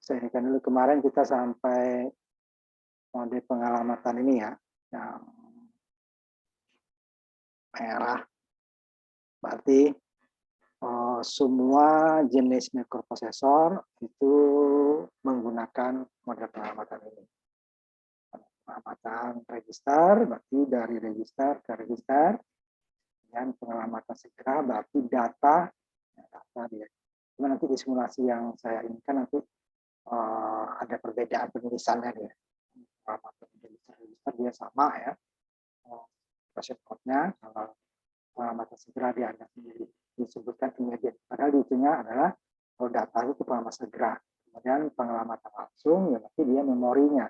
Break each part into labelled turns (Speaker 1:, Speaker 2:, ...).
Speaker 1: Saya kan dulu kemarin kita sampai mode pengalamatan ini ya, yang merah. Berarti semua jenis mikroprosesor itu menggunakan mode pengalamatan ini. Pengalamatan register, berarti dari register ke register, dan pengalamatan segera berarti data dia. Cuma nanti di simulasi yang saya inginkan nanti ada perbedaan penulisannya dia. Pengalamatan register dia sama ya, proses code-nya. Kalau pengalamatan segera dia ada sendiri disebutkan immediate. Padahal di itunya adalah kalau data itu pengalamatan segera. Kemudian pengalamatan langsung ya berarti dia memorinya.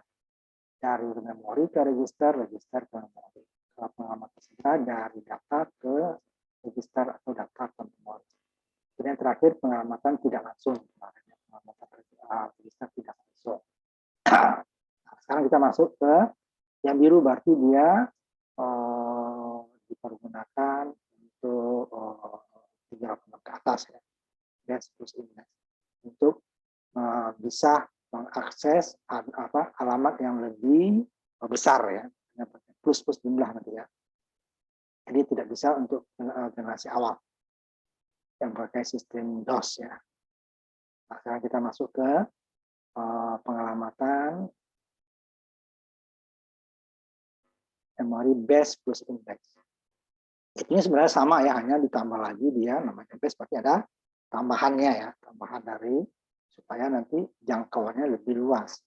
Speaker 1: Dari memori ke register, register ke memori. Kalau pengalamatan segera dari data ke register atau data ke memori. Kemudian terakhir pengalamatan tidak langsung. Pengalamatan register tidak langsung. Nah, sekarang kita masuk ke yang biru, berarti dia dipergunakan untuk 3 ke atas ya, best plus index, untuk bisa mengakses alamat yang lebih besar ya, plus jumlah nanti ya. Jadi tidak bisa untuk generasi awal yang pakai sistem DOS ya. Nah, sekarang kita masuk ke pengalamatan memori base plus index. Ini sebenarnya sama ya, hanya ditambah lagi dia namanya base, berarti ada tambahannya ya, tambahan dari supaya nanti jangkauannya lebih luas.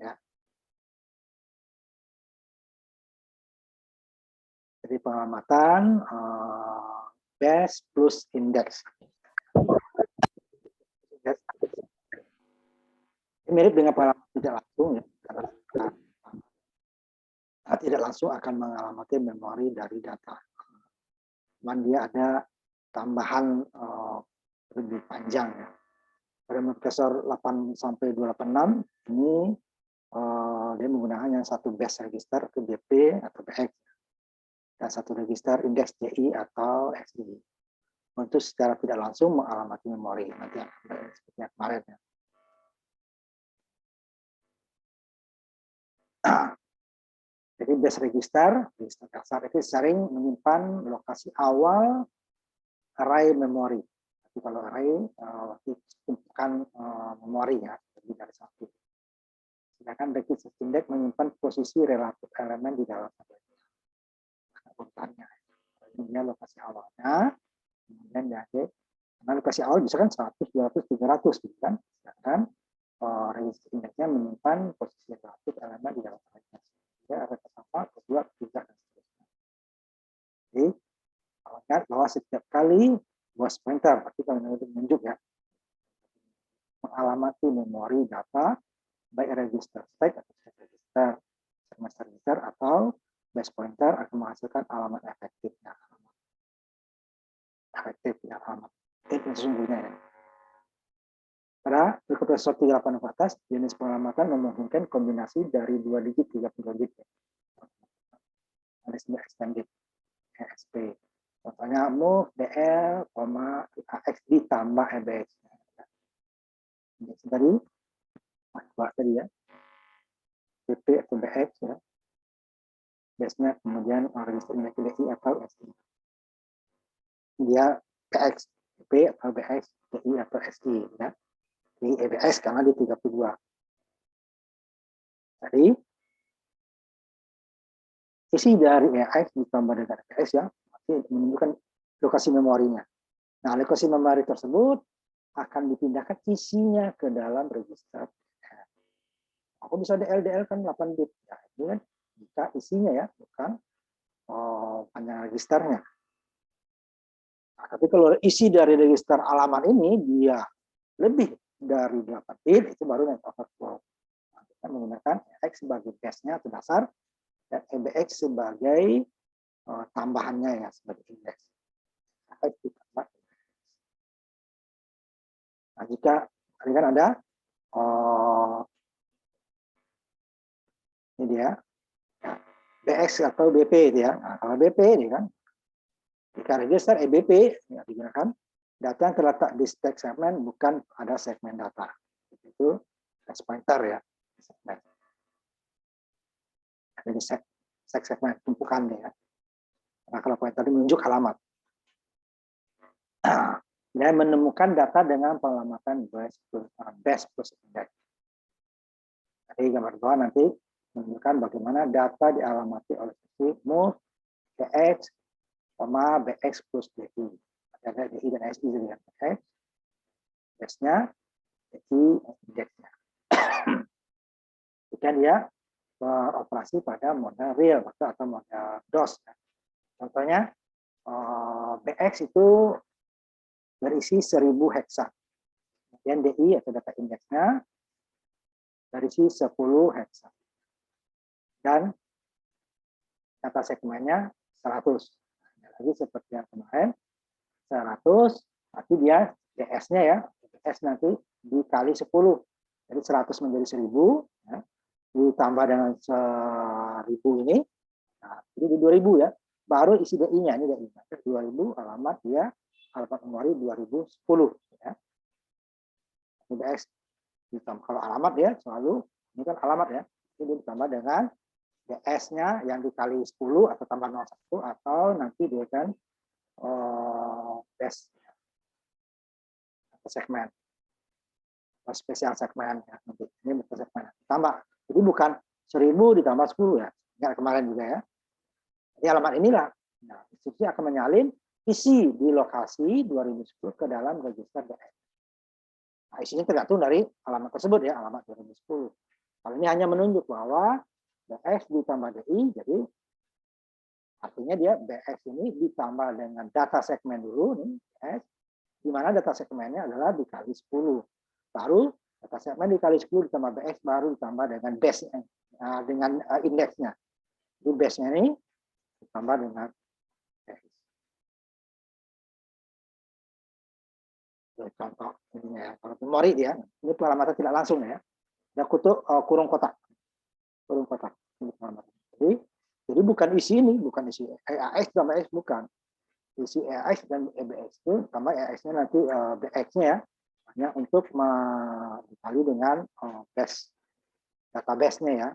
Speaker 1: Ya. Jadi pengalamatan base plus index. Ini mirip dengan pengalamatan tidak langsung ya, karena tidak langsung akan mengalamati memori dari data. Cuman dia ada tambahan lebih panjang ya. Pada prosesor 8 sampai 286 ini dia menggunakan yang satu base register atau BP atau BX dan satu register indeks JI atau XI. Untuk secara tidak langsung mengalamati memori nanti seperti yang kemarin ya. Jadi base register dasar itu sering menyimpan lokasi awal array memori. Jadi kalau array tumpukan memori ya, lebih dari satu. Sedangkan register index menyimpan posisi relatif elemen di dalam urutannya. Ini lokasi awalnya, kemudian dari karena lokasi awal bisa kan 100, 200, 300 gitu kan. Sedangkan register indexnya menyimpan posisi relatif elemen di dalam arraynya. Ya, ada pertama, kedua, ketiga, dan seterusnya. Jadi, ingat bahwa setiap kali was pointer, berarti kalau menunjuk ya, mengalamati memori data, baik register stack atau set register, semester register atau base pointer akan menghasilkan alamat efektif ya, alamat itu sesungguhnya ya. Pada mikroprosesor 38 ke atas, jenis pengalamatan memungkinkan kombinasi dari 2 digit 32 bit. Ada extended EXP. Contohnya move DL, AX ditambah EBX. Tadi, tadi ya, BP atau BX ya. Base-nya kemudian register indeks DI atau SI. Dia PX, BP atau BX, DI atau SI ya. Di EBX karena di 32. Jadi isi dari EX ditambah dengan EBX ya, menunjukkan lokasi memorinya. Nah, lokasi memori tersebut akan dipindahkan isinya ke dalam register. Aku bisa DL kan 8 bit. Ya, itu kan jika isinya ya, bukan panjang registernya. Nah, tapi kalau isi dari register alamat ini dia lebih dari 8 bit, itu baru net overflow. Nah, kita menggunakan EX sebagai base-nya atau dasar, dan EBX sebagai tambahannya ya, sebagai indeks. Nah, jika ini kan ada ini dia BX atau BP itu ya. Nah, kalau BP ini kan jika register EBP ya, digunakan Data yang terletak di stack segmen bukan ada segmen data. Itu text pointer ya. Segmen. Ada di stack segmen tumpukannya ya. Nah, kalau pointer ini menunjuk alamat. Dan menemukan data dengan pengamatan base plus index. Jadi gambar bawah nanti menunjukkan bagaimana data dialamati oleh sesi move, dx, bx plus di. Ada di dan si jadi bx, base-nya, di, index-nya. Kemudian dia beroperasi pada model real atau model DOS. Contohnya bx itu berisi 1000 heksa. Kemudian DI atau data indeksnya berisi 10 heksa. Dan data segmennya 100. Lagi seperti yang kemarin, 100, tapi dia DS-nya ya, DS nanti dikali 10. Jadi 100 menjadi 1000, ya, ditambah dengan 1000 ini, nah, jadi 2000 ya, baru isi DI-nya, ini DI-nya, 2000 alamat dia, alamat memori 2010 ya. DS ditambah, kalau alamat ya selalu ini kan alamat ya, ini ditambah dengan DS-nya yang dikali 10 atau tambah 01 atau nanti dia kan base segmen atau spesial segmen ya, nanti ini bentuk segmen tambah. Jadi bukan 1000 ditambah 10 ya, enggak kemarin juga ya. Jadi alamat inilah, nah, instruksi akan menyalin isi di lokasi 2010 ke dalam register DS. Nah, isinya tergantung dari alamat tersebut ya, alamat 2010. Kalau ini hanya menunjuk bahwa BX ditambah DI, jadi artinya dia BX ini ditambah dengan data segmen dulu, nih, BX, di mana data segmennya adalah dikali 10. Baru data segmen dikali 10 ditambah BX, baru ditambah dengan base-nya, dengan indeksnya. Jadi base-nya ini ditambah dengan BX. Contoh ini ya, kalau memori dia, ini pengalamatan tidak langsung ya. Ada kutuk kurung kotak. Kurung kotak. Jadi bukan isi ini, bukan isi EAX tambah EX, bukan. Isi EAX dan EBX itu tambah EAX-nya nanti BX-nya ya. Hanya untuk dikali dengan base, database-nya ya.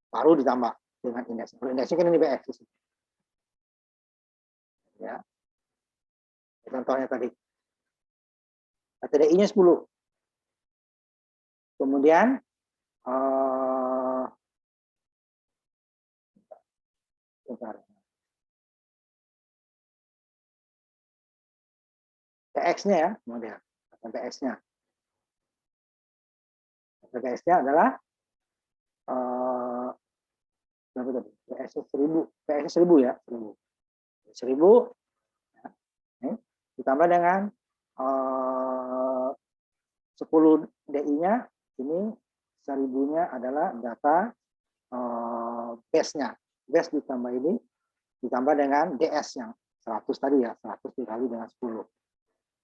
Speaker 1: Baru ditambah dengan indeks. Kalau indeksnya kan ini BX. Ya. Contohnya tadi. TDI-nya 10. Kemudian BX-nya ya, kemudian BX-nya. BX-nya adalah BX 1000 ya, 1000 ya, ditambah dengan 10 DI-nya, ini 1000-nya adalah data base-nya. Base ditambah ini, ditambah dengan DS yang 100 tadi ya, 100 dikali dengan 10.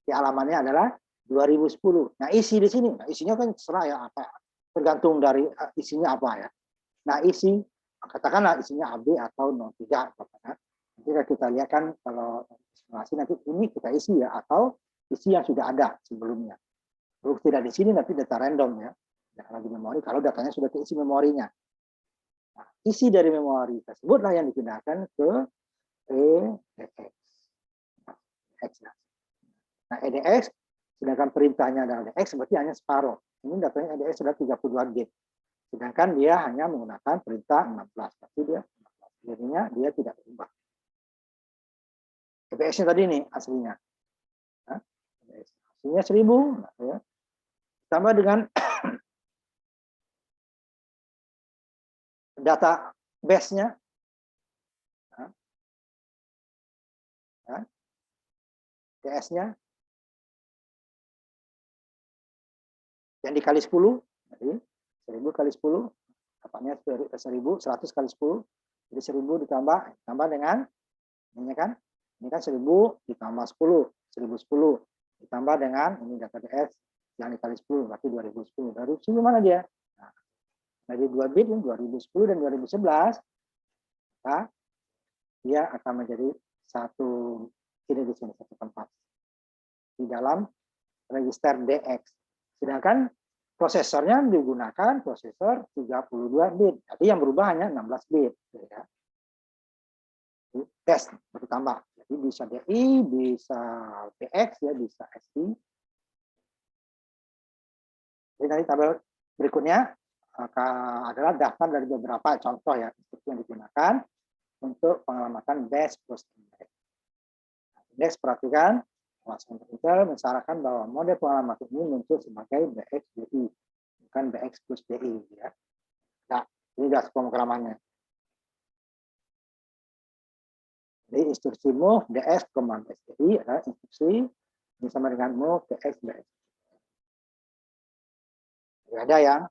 Speaker 1: Di alamannya adalah 2010. Nah, isi di sini, nah, isinya kan terserah ya, apa, tergantung dari isinya apa ya. Nah, isi, katakanlah isinya AB atau 03. Jadi kita lihat kan kalau simulasi nanti ini kita isi ya, atau isi yang sudah ada sebelumnya. Kalau tidak di sini nanti data random ya, kalau di memori, kalau datanya sudah keisi memorinya. Nah, isi dari memori tersebutlah yang dipindahkan ke EDX. Nah, EDX, sedangkan perintahnya adalah EDX, berarti hanya separuh. Ini datanya EDX sudah 32 bit. Sedangkan dia hanya menggunakan perintah 16. Tapi dia 16. Jadinya dia tidak berubah. EDX-nya tadi nih aslinya. Nah, aslinya 1000. Nah, ya. Tambah dengan data base-nya. Nah, ya. DS-nya. Yang dikali 10. Jadi 1000 kali 10. Apanya 1000, 100 kali 10. Jadi 1000 ditambah dengan ini kan. Ini kan 1000 ditambah 10. 1010. Ditambah dengan ini data DS yang dikali 10 berarti 2010. 2010 mana dia? Nah, dari 2 bit 2010 dan 2011, nah, dia akan menjadi satu Ini di sini satu tempat di dalam register DX. Sedangkan prosesornya digunakan prosesor 32 bit. Jadi yang berubah hanya 16 bit. Ya. Tes bertambah. Jadi bisa DI, bisa DX, ya, bisa SD. Jadi nanti tabel berikutnya adalah daftar dari beberapa contoh ya instruksi yang digunakan untuk pengamatan base plus index. Index perhatikan, Intel mensyaratkan bahwa model pengamatan ini muncul sebagai BX DI, bukan BX plus DI. Ya. Nah, ini jelas pemrogramannya. Jadi instruksi move DX, BX DI adalah instruksi yang sama dengan move DX BX. Ada yang,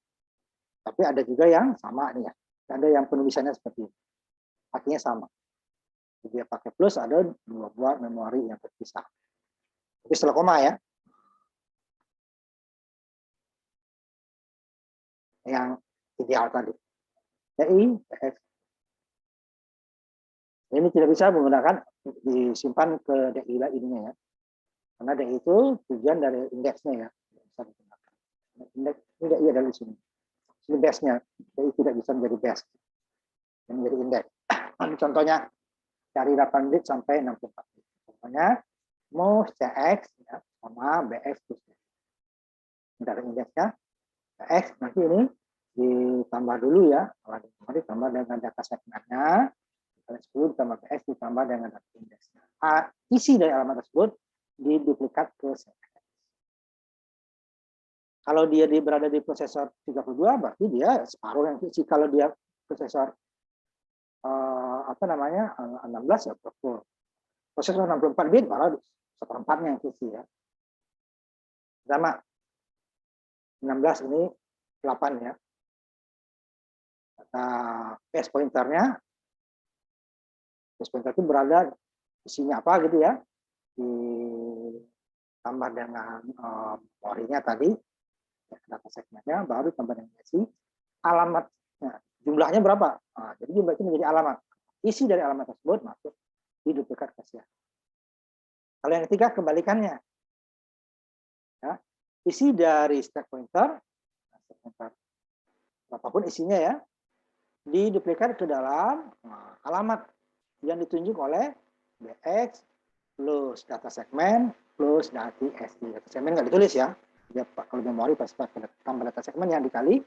Speaker 1: tapi ada juga yang sama nih ya. Ada yang penulisannya seperti ini. Artinya sama. Jadi dia pakai plus, ada dua buah memori yang terpisah. Tapi setelah koma ya. Yang ideal tadi. DI, DX. Ini tidak bisa menggunakan disimpan ke DI ininya ya. Karena DI itu tujuan dari indeksnya ya. Bisa digunakan. Indeks ini DI ada di sini. Ini base-nya. DI tidak bisa menjadi base. Yang menjadi indeks. Contohnya dari 8 bit sampai 64 bit. Contohnya move CX ya, sama BX plus DI. Dari indeksnya BX nanti ini ditambah dulu ya. Kalau ditambah dengan data segmennya. 10 ditambah BX ditambah dengan data indeksnya. Isi dari alamat tersebut diduplikat ke CX. Kalau dia berada di prosesor 32, berarti dia separuh yang isi. Kalau dia prosesor 16 ya full. Prosesor 64 bit malah seperempatnya yang isi ya. Sama 16 ini 8 ya. Data base pointernya, base pointer itu berada isinya apa gitu ya, ditambah dengan memorinya tadi, data segmennya, baru tambah dengan isi alamatnya, jumlahnya berapa. Nah, jadi jumlah itu menjadi alamat. Isi dari alamat tersebut masuk di duplikat cache. Kalau yang ketiga kebalikannya, ya, isi dari stack pointer apapun isinya ya, diduplikat ke dalam alamat yang ditunjuk oleh BX plus data segmen plus data SD. Data segmen nggak ditulis ya. Dia kalau memori pasti pakai tambah data segmen yang dikali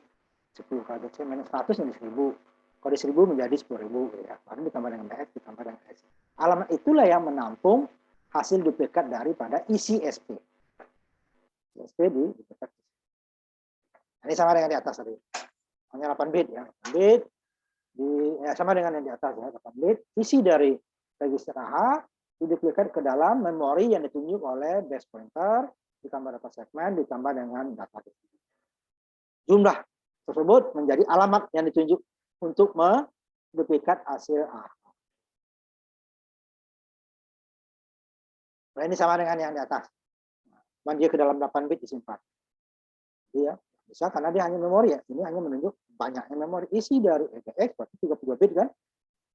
Speaker 1: 10. Kalau data segmen 100 jadi 1000. Kalau di 1000 menjadi 10.000 ya. Baru ditambah dengan BX ditambah dengan SD. Alamat itulah yang menampung hasil duplikat daripada isi SP. SP di duplikat. Ini sama dengan di atas tadi. Hanya 8 bit ya. 8 bit sama dengan yang di atas ya, 8 bit. Isi dari register AH diduplikat ke dalam memori yang ditunjuk oleh base pointer ditambah data segmen ditambah dengan data jumlah tersebut menjadi alamat yang ditunjuk untuk menduplikat hasil AH. Nah, ini sama dengan yang di atas. Nah, dia ke dalam 8 bit disimpan. Iya, bisa karena dia hanya memori ya. Ini hanya menunjuk banyaknya memori. Isi dari EDX berarti 32 bit kan.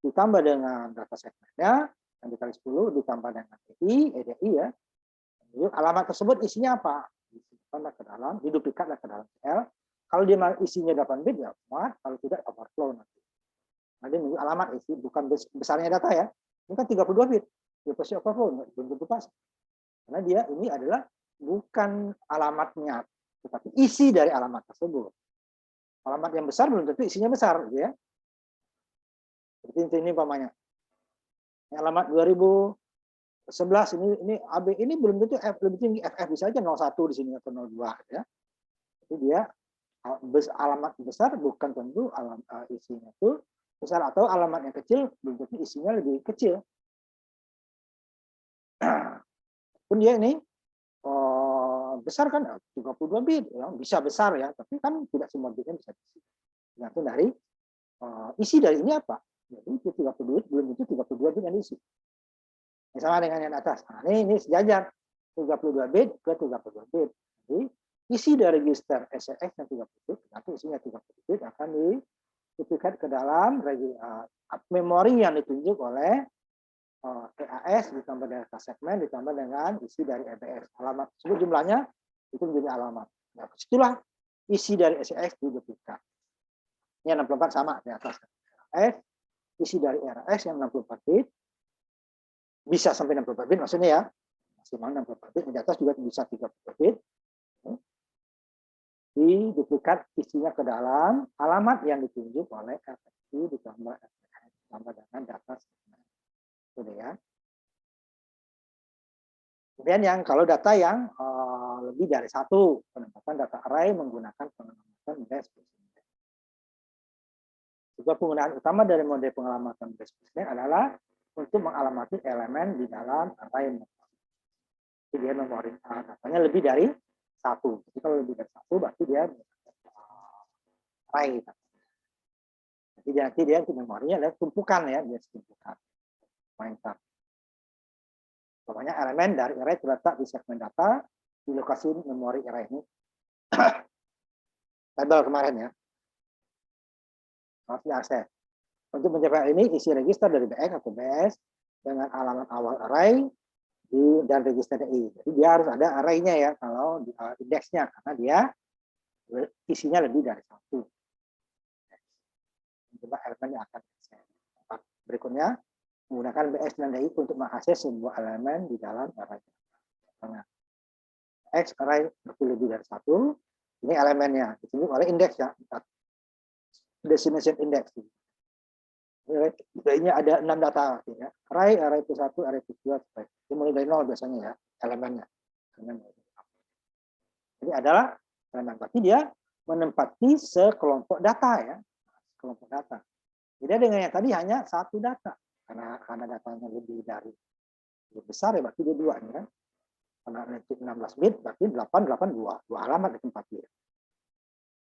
Speaker 1: Ditambah dengan data segmennya yang dikali 10 ditambah dengan EDI ya. Alamat tersebut isinya apa? Disimpan ke dalam, diduplikatlah ke dalam CL. Kalau dia isinya 8 bit ya muat, kalau tidak overflow nanti. Nanti menunjuk alamat isi, bukan besarnya data ya. Ini kan 32 bit. Dia pasti overflow, belum tentu pas. Karena dia ini adalah bukan alamatnya, tetapi isi dari alamat tersebut. Alamat yang besar belum tentu isinya besar, gitu ya. Seperti ini umpamanya. Alamat 2011 ini AB ini belum tentu F lebih tinggi, FF bisa aja 01 di sini atau 02 ya. Jadi dia alamat besar bukan tentu isinya itu besar, atau alamatnya kecil belum tentu isinya lebih kecil. Pun dia ini besar kan 32 bit ya, bisa besar ya, tapi kan tidak semua bitnya bisa diisi. Tergantung dari isi dari ini apa. Jadi 32 bit belum tentu 32 bit yang diisi. Sama dengan yang atas. Nah, ini sejajar 32 bit ke 32 bit. Jadi isi dari register SX yang 30 bit, nanti isinya 30 bit akan diduplikat ke dalam memori yang ditunjuk oleh EAS ditambah data segmen ditambah dengan isi dari EBS. Alamat tersebut jumlahnya itu menjadi alamat. Nah, situlah isi dari SEX diduplikat. Ini 64 sama di atas. EAS, isi dari RAS yang 64 bit, bisa sampai 64 bit maksudnya ya, maksimal 64 bit, di atas juga bisa 30 bit. Diduplikat isinya ke dalam alamat yang ditunjuk oleh FFI ditambah dengan data segmen. Gitu ya. Kemudian yang kalau data yang lebih dari satu, penempatan data array menggunakan pengamatan base index. Juga penggunaan utama dari mode pengamatan base index adalah untuk mengalamati elemen di dalam array. Jadi dia memori datanya lebih dari satu. Jadi kalau lebih dari satu, berarti dia array. Jadi nanti dia memorinya adalah tumpukan ya, dia tumpukan. Pointer. Pokoknya elemen dari array terletak di segmen data di lokasi memori array ini. Tabel kemarin ya. Harus diakses. Untuk mencapai ini, isi register dari BX atau BS dengan alamat awal array dan register DI. Jadi dia harus ada array-nya ya, kalau di indeksnya, karena dia isinya lebih dari satu. Coba elemen yang akan diakses. Berikutnya, menggunakan BS dan DI untuk mengakses sebuah elemen di dalam array. X array lebih dari satu, ini elemennya, ditunjuk oleh indeks ya, destination index. Ini ada 6 data artinya. Array itu 1, array itu 2, dimulai dari 0 biasanya ya, elemennya. Jadi adalah elemen, berarti dia menempati sekelompok data ya, kelompok data. Beda dengan yang tadi hanya satu data, karena datanya lebih besar ya, berarti dia 2 ya. Karena 16 bit berarti 882, 2 alamat di tempat dia.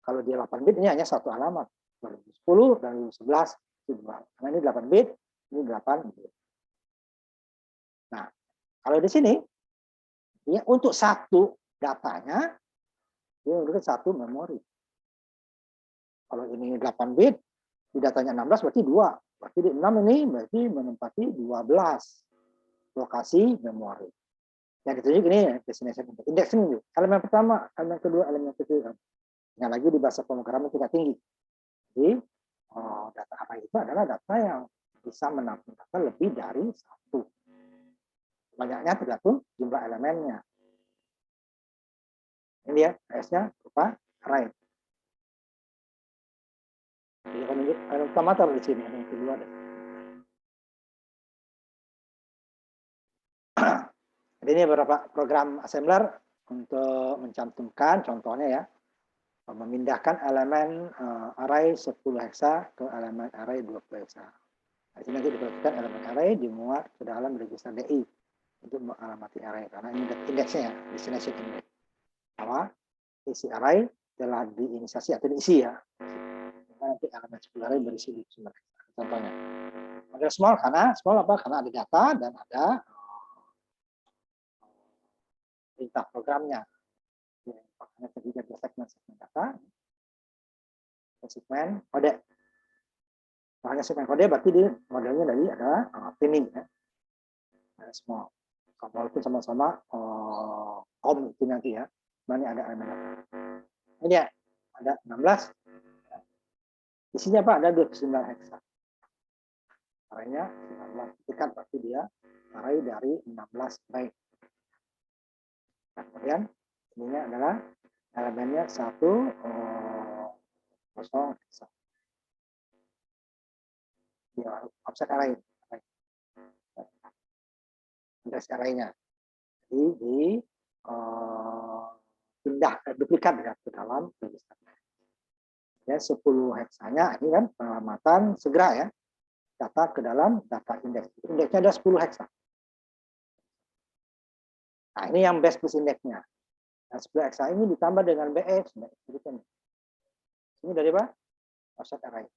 Speaker 1: Kalau dia 8 bit ini hanya satu alamat. 2010 dan 2011 itu 2. Karena ini 8 bit, ini 8 bit. Nah, kalau di sini ya untuk satu datanya dia memberikan satu memori. Kalau ini 8 bit, di datanya 16 berarti 2. Berarti di 6 ini berarti menempati 12 lokasi memori. Yang ditunjuk ini destination index. Indeks ini elemen pertama, elemen kedua, elemen ketiga. Yang lagi di bahasa pemrograman tingkat tinggi. Jadi data array itu adalah data yang bisa menampung data lebih dari satu. Banyaknya tergantung jumlah elemennya. Ini dia S-nya berupa array. Elemen pertama taruh di sini, elemen kedua ada. Jadi ini beberapa program assembler untuk mencantumkan contohnya ya, memindahkan elemen array 10 heksa ke elemen array 20 heksa. Nah, ini nanti diperhatikan elemen array dimuat ke dalam register DI untuk mengalamati array, karena ini indeksnya ya, destination index. Bahwa isi array telah diinisiasi atau diisi ya. Nanti elemen 10 array berisi di sumber heksa. Contohnya. Model small karena small apa? Karena ada data dan ada perintah programnya. Makanya terdiri dari segmen data, segmen kode. Hanya segmen kode berarti di modelnya dari ada pinning ya. Small. Walaupun sama-sama COM itu nanti ya. Ini ada elemen. Ini ya, ada 16. Isinya apa? Ada 29 heksa. Arraynya 19. Tingkat berarti dia array dari 16 byte. Nah, kemudian ini adalah elemennya 1 kosong heksa. Ya, offset array. Index array-nya. Jadi pindah duplikat ya, ke dalam register. Ya, 10 heksanya ini kan pengamatan segera ya. Data ke dalam data indeks. Indeksnya ada 10 heksa. Nah, ini yang base plus indeksnya. Nah, 10 heksa ini ditambah dengan BX. Ini dari apa? Offset array.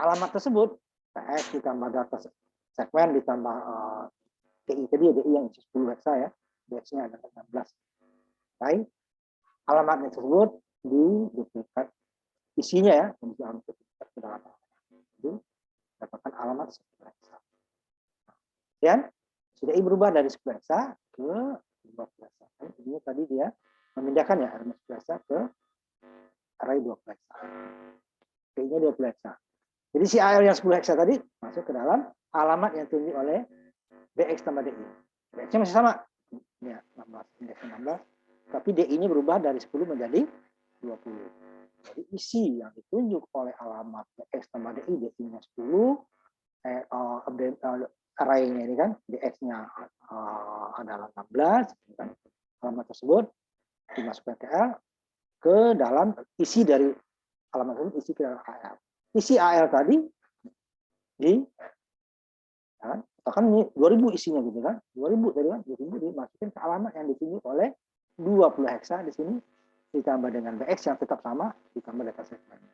Speaker 1: Alamat tersebut, BX ditambah data segmen ditambah DI tadi, DI yang 10 heksa ya. BX-nya ada 16. Baik. Alamatnya tersebut di duplikat isinya ya, ke dalam. dapatkan alamat 10 hexa. Dan sudah berubah dari 10 hexa ke 20 hexa. Ini tadi dia memindahkan ya array 10 hexa ke array 20 hexa. D-nya 20 hexa. Jadi si AL yang 10 hexa tadi masuk ke dalam alamat yang ditunjuk oleh BX tambah DI. BX-nya masih sama. Ya, 16, indeksnya 16. Tapi DI-nya berubah dari 10 menjadi 20. Jadi isi yang ditunjuk oleh alamat BX tambah DI, DI-nya 10, array-nya ini kan, DX-nya adalah 16, kan? Alamat tersebut dimasukkan ke L, ke dalam isi dari alamat tersebut, isi ke dalam AL. Isi AL tadi di kan, ini 2000 isinya gitu kan, 2000 tadi kan, 2000 dimasukin ke alamat yang ditunjuk oleh 20 hexa di sini, ditambah dengan BX yang tetap sama, ditambah data segmennya.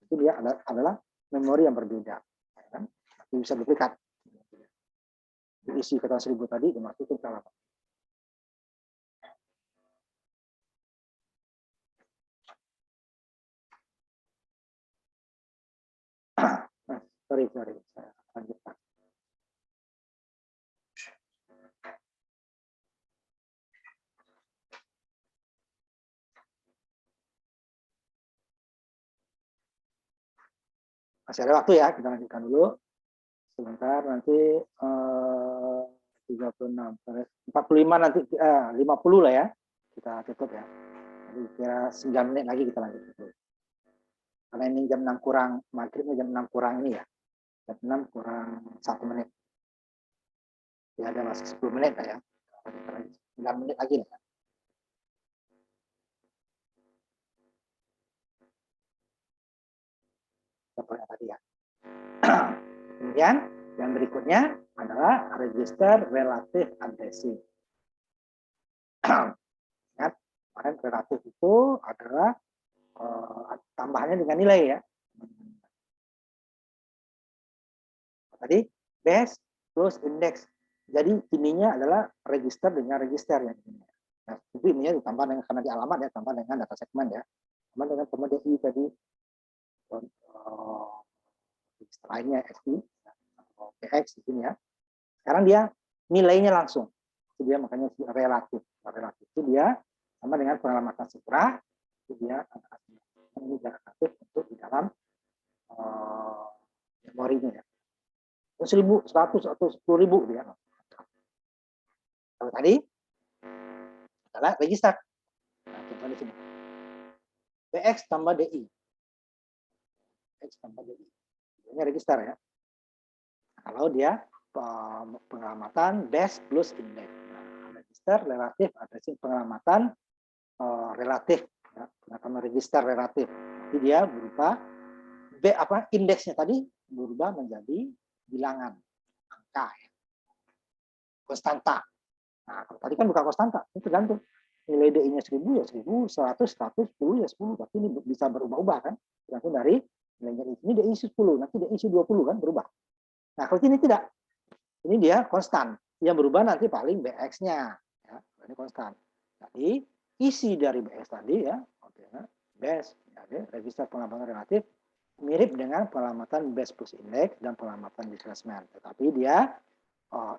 Speaker 1: Itu dia adalah memori yang berbeda, ya kan? Bisa duplikat. Isi kata 1000 tadi dimasukin ke alamat. Sorry, saya lanjutkan. Masih ada waktu ya, kita lanjutkan dulu. Sebentar, nanti 36, 45 nanti 50 lah ya. Kita tutup ya. Jadi kira 9 menit lagi kita lanjut dulu. Karena ini jam 6 kurang, maghribnya jam 6 kurang ini ya. Jam 6 kurang 1 menit. Ya ada masih 10 menit lah ya. 9 menit lagi lah. Contohnya tadi ya. Kemudian yang berikutnya adalah register relative addressing. Ingat, kemarin relatif itu adalah tambahannya dengan nilai ya. Tadi base plus index. Jadi ininya adalah register dengan register yang ini. Nah, itu ininya ditambah dengan karena di alamat ya, tambah dengan data segmen ya. Tambah dengan DI tadi lainnya SI atau PX di sini ya. Sekarang dia nilainya langsung. Itu dia makanya relatif. Relatif itu dia sama dengan pengamatan segera. Itu dia ini relatif untuk di dalam memorinya ya. 1000, 100 atau 10.000 dia. Kalau tadi adalah register. Nah, contoh di sini. BX tambah DI. BX tambah DI. Ini register ya. Kalau dia pengamatan base plus index. Nah, register relatif addressing pengamatan relatif. Ya, pengamatan register relatif. Jadi dia berubah indeksnya tadi berubah menjadi bilangan angka ya. Konstanta. Nah, kalau tadi kan bukan konstanta, itu tergantung. Nilai DI-nya 1000 ya 1000, 100, 100, 10 ya 10, tapi ini bisa berubah-ubah kan. Tergantung dari nilainya ini DI 10, nanti DI 20 kan berubah. Nah, kalau ini tidak. Ini dia konstan. Yang berubah nanti paling BX-nya ya, ini konstan. Jadi isi dari BX tadi ya, base ya, register pengamatan relatif mirip dengan pengamatan base plus index dan pengamatan displacement, tetapi dia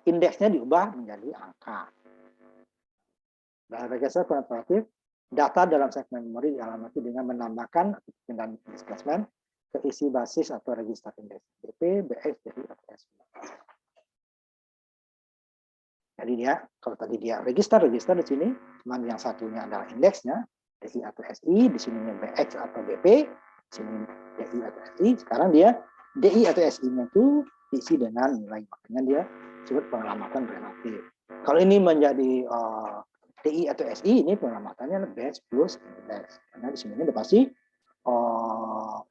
Speaker 1: indeksnya diubah menjadi angka. Dalam register pengamatan relatif, data dalam segmen memori dialamati dengan menambahkan dan displacement ke isi basis atau register indeks BP, BX, DI, atau SI. Jadi dia, kalau tadi dia register di sini, cuman yang satunya adalah indeksnya, DI atau SI, di sininya BX atau BP, di sini DI atau SI, sekarang dia DI atau SI-nya itu diisi dengan nilai, makanya dia disebut pengamatan relatif. Kalau ini menjadi DI atau SI, ini pengamatannya base plus index. Karena di sini udah pasti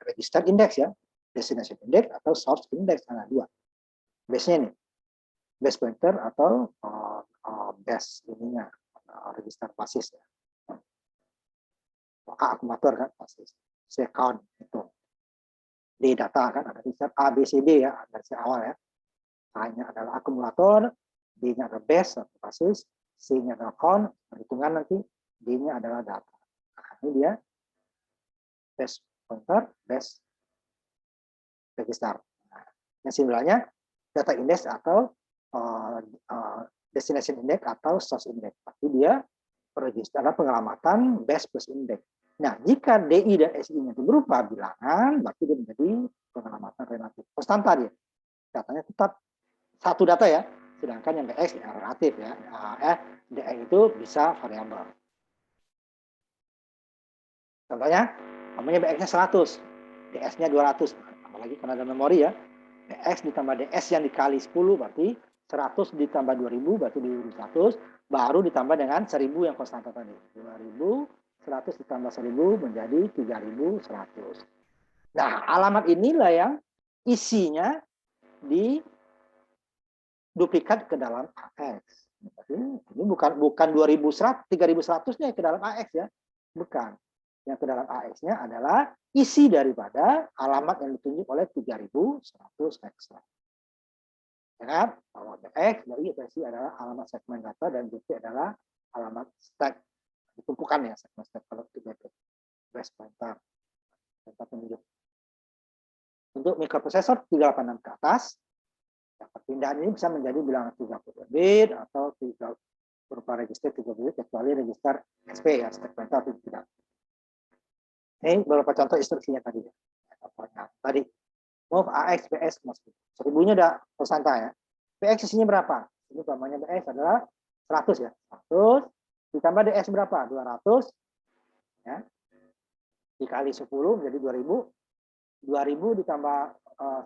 Speaker 1: register index ya, destination index atau source index, ada dua. Base-nya nih, base pointer atau base ininya register basis ya. Akumulator kan basis. C count itu. D data kan ada register A B C D ya dari awal ya. A-nya adalah akumulator, D-nya adalah base atau basis, C-nya adalah count, perhitungan nanti, D-nya adalah data. Nah, ini dia base pointer, base register. Nah, Yang simulanya data index atau destination index atau source index. Tapi dia register pengamatan base plus index. Nah, jika DI dan SI-nya itu berupa bilangan, berarti dia menjadi pengamatan relatif. Konstanta dia. Datanya tetap satu data ya, sedangkan yang BX ya relatif ya. DI itu bisa variabel. Contohnya, namanya BX-nya 100, DS-nya 200. Apalagi karena ada memori ya. BX ditambah DS yang dikali 10 berarti 100 ditambah 2000 berarti 2100, baru ditambah dengan 1000 yang konstanta tadi. 2000, 100 ditambah 1000 menjadi 3100. Nah, alamat inilah yang isinya diduplikat ke dalam AX. Ini bukan 3100-nya ke dalam AX ya. Bukan. Yang ke dalam AX-nya adalah isi daripada alamat yang ditunjuk oleh 3100 ekstra. Ya, bahwa BX dari IPC adalah alamat segmen data dan BP adalah alamat stack. Tumpukan ya, segmen stack kalau kita base pointer. Penunjuk. Untuk mikroprosesor 386 ke atas, perpindahan ini bisa menjadi bilangan 30 bit atau berupa register 30 bit kecuali register SP ya, stack pointer atau tidak. Ini beberapa contoh instruksinya tadi. Tadi move AX BS masuk. 1000-nya udah konstanta ya. BX isinya berapa? Ini umpamanya BX adalah 100 ya. 100 ditambah DS berapa? 200 ya. Dikali 10 menjadi 2000. 2000 ditambah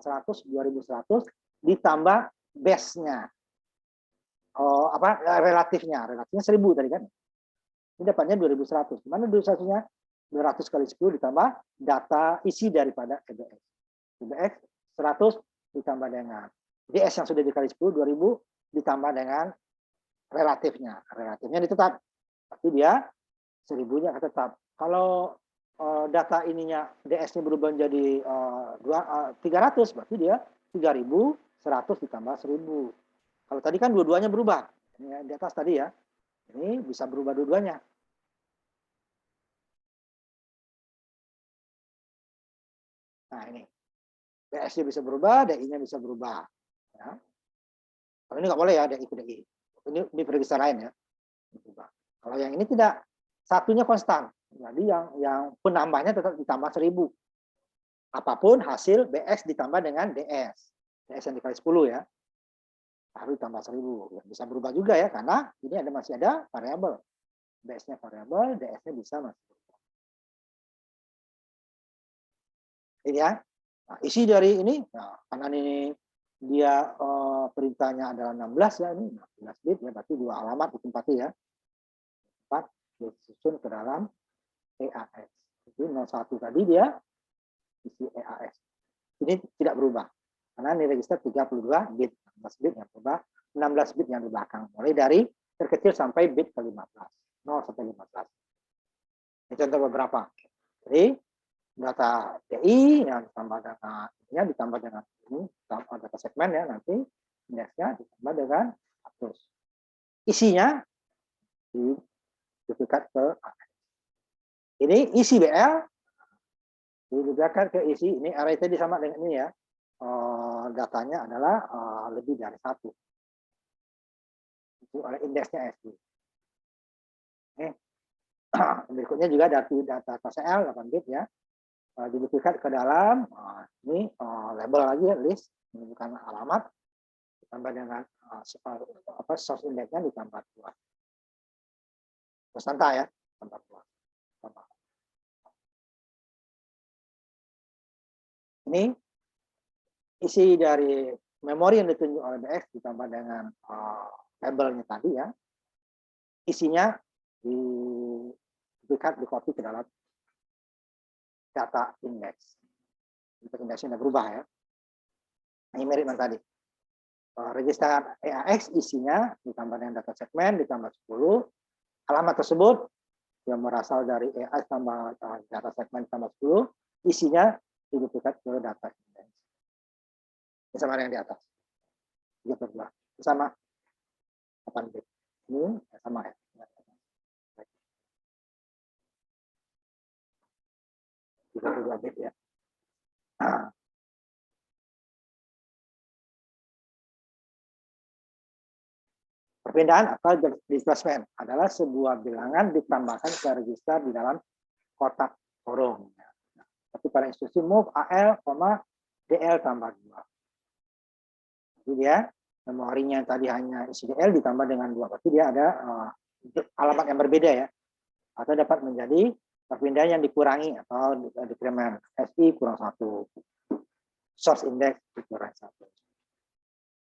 Speaker 1: 100, 2100 ditambah base-nya. Relatifnya 1000 tadi kan. Ini dapatnya 2100. Gimana 2100-nya? 200 kali 10 ditambah data isi daripada EBX. EBX 100 ditambah dengan DS yang sudah dikali 10, 2000 ditambah dengan relatifnya. Relatifnya ditetap. Tapi dia 1000-nya tetap. Kalau data ininya DS-nya berubah menjadi 300, berarti dia 3100 ditambah 1000. Kalau tadi kan dua-duanya berubah. Ini di atas tadi ya. Ini bisa berubah dua-duanya. Nah ini, DS-nya bisa berubah, DI-nya bisa berubah. Ya. Kalau ini nggak boleh ya, DI ke DI. Ini register lain ya. Berubah. Kalau yang ini tidak, satunya konstan. Jadi yang penambahnya tetap ditambah 1000. Apapun hasil BX ditambah dengan DS. DS yang dikali 10 ya. Baru ditambah 1000. Bisa berubah juga ya, karena ini masih ada variabel. BX-nya variabel, DS-nya bisa masih berubah. Ini ya. Nah, isi dari ini, nah, karena ini dia perintahnya adalah 16 ya, ini 16 bit ya, berarti dua alamat ditempati ya. 4 disusun ke dalam EAX. Jadi 01 tadi dia isi EAX. Ini tidak berubah. Karena ini register 32 bit, 16 bit yang berubah, 16 bit yang di belakang. Mulai dari terkecil sampai bit ke 15. 0 sampai 15. Ini contoh beberapa. Jadi data TI yang ditambah dengan ini ditambah dengan ini data segmen ya, nanti indeksnya ditambah dengan status. Isinya diduplikat ke ini isi BL diduplikat ke isi ini array tadi sama dengan ini ya. Datanya adalah lebih dari 1. Itu oleh indeksnya SD. Berikutnya juga data KCL 8 bit ya. Diduplikat ke dalam ini label lagi ya, list menunjukkan alamat ditambah dengan source indexnya ditambah 2 konstanta ya, tambah 2. Ini isi dari memori yang ditunjuk oleh BX ditambah dengan labelnya tadi ya, isinya diduplikat di copy ke dalam data index. Untuk indeksnya berubah ya. Ini mirip yang tadi. Register EAX isinya ditambah dengan data segmen ditambah 10. Alamat tersebut yang berasal dari EAX tambah data segmen tambah 10. Isinya diduplikat ke data index. Sama yang di atas. 32. Sama 8 bit. Ini sama ya. 32 bit ya. Perpindahan atau displacement adalah sebuah bilangan ditambahkan ke register di dalam kotak kurung. Tapi pada instruksi move AL, DL tambah 2. Jadi dia memorinya tadi hanya isi DL ditambah dengan 2. Berarti dia ada alamat yang berbeda ya. Atau dapat menjadi perpindahan yang dikurangi atau decrement. SI kurang 1. Source index dikurang 1.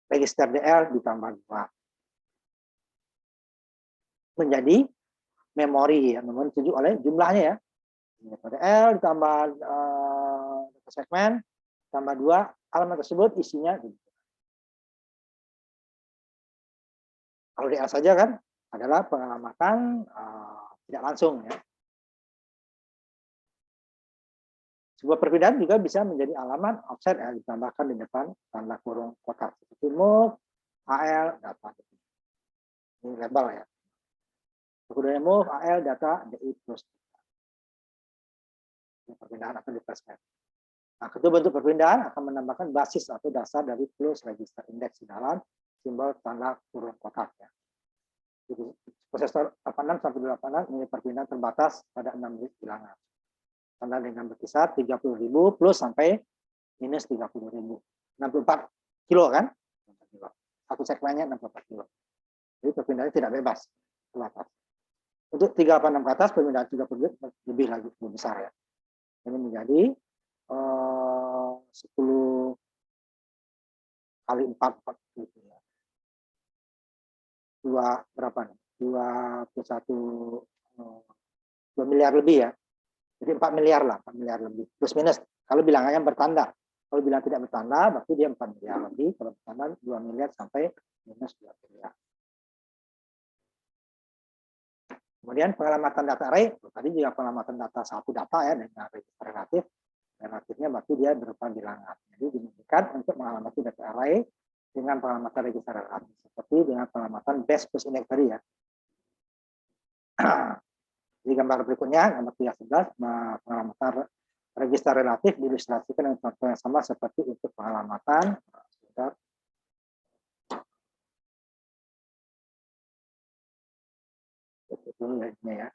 Speaker 1: Register DL ditambah 2. Menjadi memori ya. Memori ditunjuk oleh jumlahnya ya. DL ditambah data segmen tambah 2, alamat tersebut isinya. Kalau DL saja kan adalah pengalamatan tidak langsung ya. Sebuah perpindahan juga bisa menjadi alamat offset yang ditambahkan di depan tanda kurung kotak seperti move, AL, data. Ini label ya. Kemudian move, AL, data, DI plus. Perpindahan atau displacement. Nah, kedua bentuk perpindahan akan menambahkan basis atau dasar dari close register index di dalam simbol tanda kurung kotak ya. Jadi, prosesor 86 sampai 86 ini perpindahan terbatas pada 6 bit bilangan. Tanda dengan berkisar 30.000 plus sampai minus 30.000. 64 kilo kan? Satu segmennya 64 kilo. Jadi perpindahannya tidak bebas terbatas. Untuk 386 ke atas perpindahan 30 bit lebih lagi lebih besar ya. Ini menjadi 10 kali 4 gitu ya. 2 berapa nih? 2 miliar lebih ya. Jadi 4 miliar lah, 4 miliar lebih. Plus minus. Kalau bilangannya bertanda. Kalau bilang tidak bertanda, berarti dia 4 miliar lebih. Kalau bertanda 2 miliar sampai minus 2 miliar. Kemudian pengelamatan data array, tadi juga pengelamatan data satu data ya dengan register relatif. Relatifnya berarti dia berupa bilangan. Jadi dimungkinkan untuk mengalamati data array dengan pengelamatan register relatif. Seperti dengan pengelamatan base plus index tadi ya. Di gambar berikutnya, gambar 311, pengelamatan register relatif diilustrasikan dengan contoh yang sama seperti untuk pengelamatan. Dulu ya.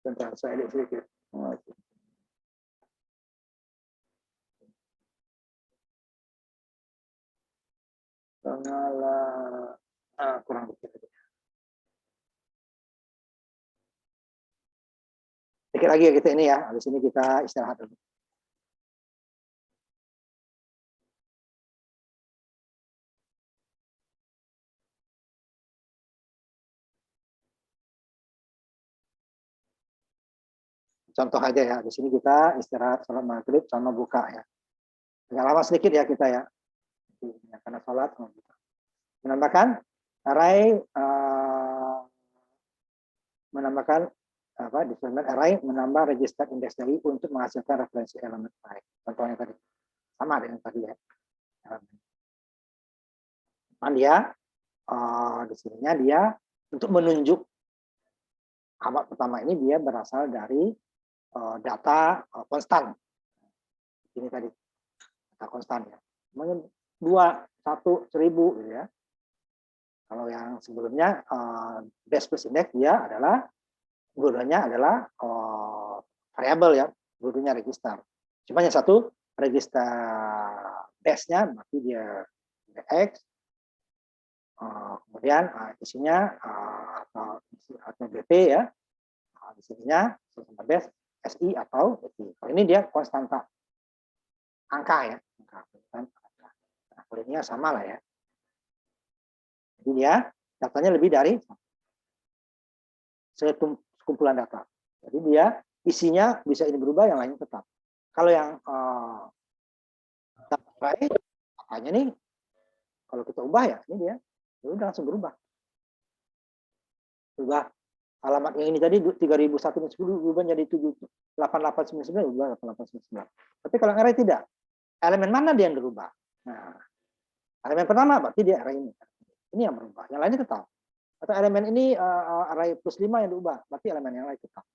Speaker 1: Bentar, saya edit sedikit. Kurang dikit. Sedikit lagi ya kita ini ya. Habis ini kita istirahat dulu. Contoh aja ya. Di sini kita istirahat sholat maghrib sama buka ya. Agak lama sedikit ya kita ya. Karena sholat sama buka. Menambahkan array displacement array menambah register index dari untuk menghasilkan referensi elemen array. Contohnya tadi sama dengan tadi ya. Dia di sininya dia untuk menunjuk alamat pertama ini dia berasal dari data konstan. Ini tadi data konstan ya. 2, 1, 1000 gitu ya. Kalau yang sebelumnya base plus index dia adalah gurunya adalah variabel ya, gurunya register. Cuma yang satu register base-nya berarti dia X, kemudian isinya atau BP ya, di sininya base SI atau BP. Kalau ini dia konstanta angka ya, ini sama lah ya. Jadi dia datanya lebih dari sekumpulan data. Jadi dia isinya bisa ini berubah, yang lainnya tetap. Kalau yang data array, makanya nih kalau kita ubah ya ini dia udah langsung berubah. Alamat yang ini tadi 3001 berubah jadi 8899 berubah 8899. Tapi kalau array tidak, elemen mana dia yang berubah? Nah, elemen pertama berarti dia array ini. Ini yang berubah. Yang lainnya tetap. Atau elemen ini array plus 5 yang diubah, berarti elemen yang lain tetap.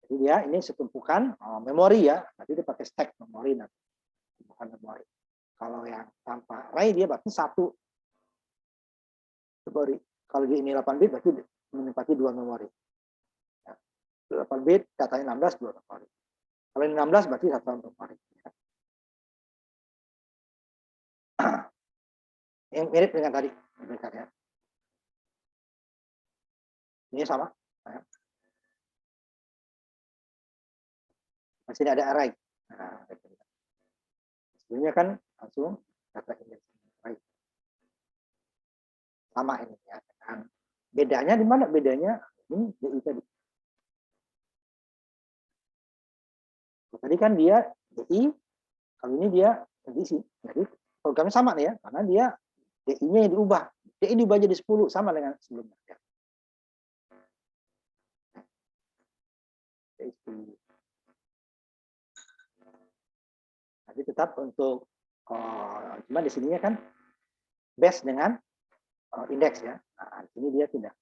Speaker 1: Jadi dia ini setumpukan memori ya, berarti dia pakai stack memori nanti, bukan memori. Kalau yang tanpa array dia berarti satu memori. Kalau di ini 8 bit berarti menempati 2 memori. Ya. 8 bit datanya 16, 2 memori. Kalau ini 16 berarti 1 memori. Yang mirip dengan tadi. Ya. Ini sama. Ya. Di sini ada array. Nah, sebelumnya kan langsung data index array. Sama ini ya. Dan bedanya di mana? Bedanya ini DI tadi. Tadi kan dia DI, kalau ini dia diisi. Jadi programnya sama nih ya, karena dia DI-nya yang diubah. DI diubah jadi 10 sama dengan sebelumnya. Ya. Tapi tetap untuk cuma di sininya kan base dengan indeks ya. Nah, di sini dia tidak.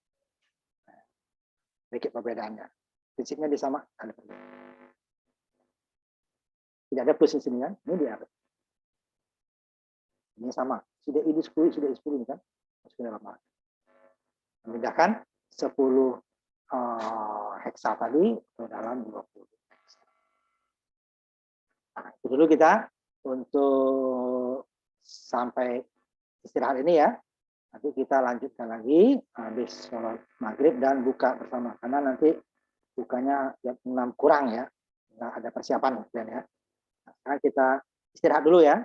Speaker 1: Sedikit perbedaannya. Prinsipnya dia sama, ada perbedaan. Tidak ada plus di sini kan, ini dia. Ini sama. Sudah ini 10, sudah 10 ini kan. Sudah lama. Memindahkan 10 heksa tadi ke dalam 20 heksa. Nah, itu dulu kita untuk sampai istirahat ini ya. Nanti kita lanjutkan lagi habis sholat maghrib dan buka bersama. Karena nanti bukanya jam 6 kurang ya. Nggak ada persiapan ya. Nah, sekarang kita istirahat dulu ya.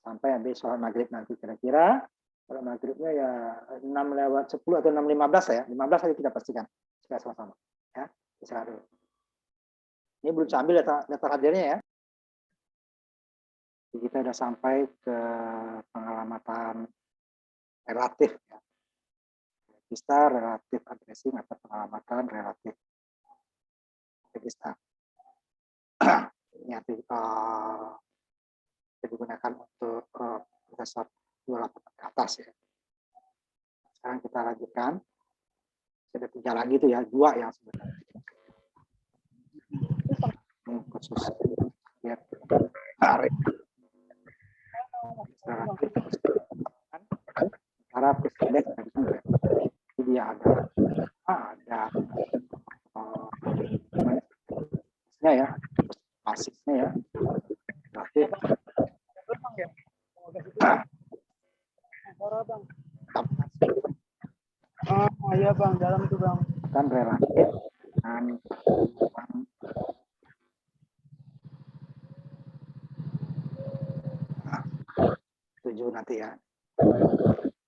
Speaker 1: Sampai habis sholat maghrib nanti kira-kira. Kalau maghribnya ya 6:10 atau 6:15 ya. 15 aja kita pastikan. Supaya sama-sama. Ya, istirahat dulu. Ini belum saya ambil data hadirnya ya. Jadi kita sudah sampai ke pengalamatan relatif ya. Register relatif addressing atau pengalamatan relatif register. Ini nanti digunakan untuk dasar 28 ke atas ya. Sekarang kita lanjutkan. Ada 3 lagi itu ya, 2 yang sebenarnya. Ini khusus ya. Cara presiden jadi dia ada ya basisnya ya relatif
Speaker 2: iya bang, dalam itu bang
Speaker 1: kan relatif dengan 7 nanti ya.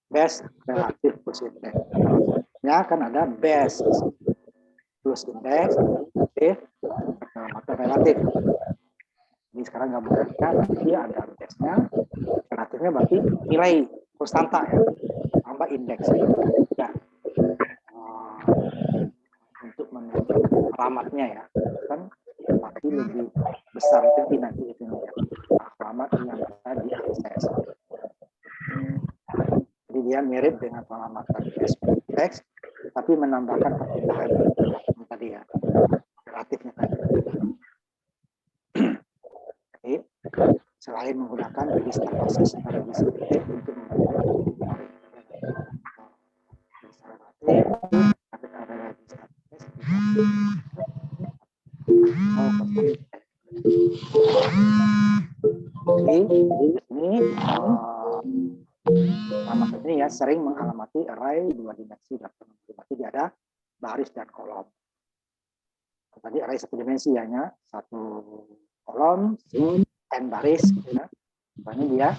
Speaker 1: Base relatif plus indeks. Ya kan ada base plus indeks relatif atau relatif. Ini sekarang gabungkan dia ada base-nya, relatifnya berarti nilai konstanta ya, tambah indeks. Ya. Untuk menentukan alamatnya ya, kan pasti lebih besar lebih nanti itu ya. Alamat yang bisa diakses. Jadi dia mirip dengan pengamatan teks, tapi menambahkan perpindahan tadi ya, relatifnya tadi. Jadi selain menggunakan register basis atau register untuk menggunakan ada register ini ya sering mengalamati array 2 dimensi dan berarti dia ada baris dan kolom. Tadi array 1 dimensi hanya 1 kolom, n baris, gitu ya. Ini dia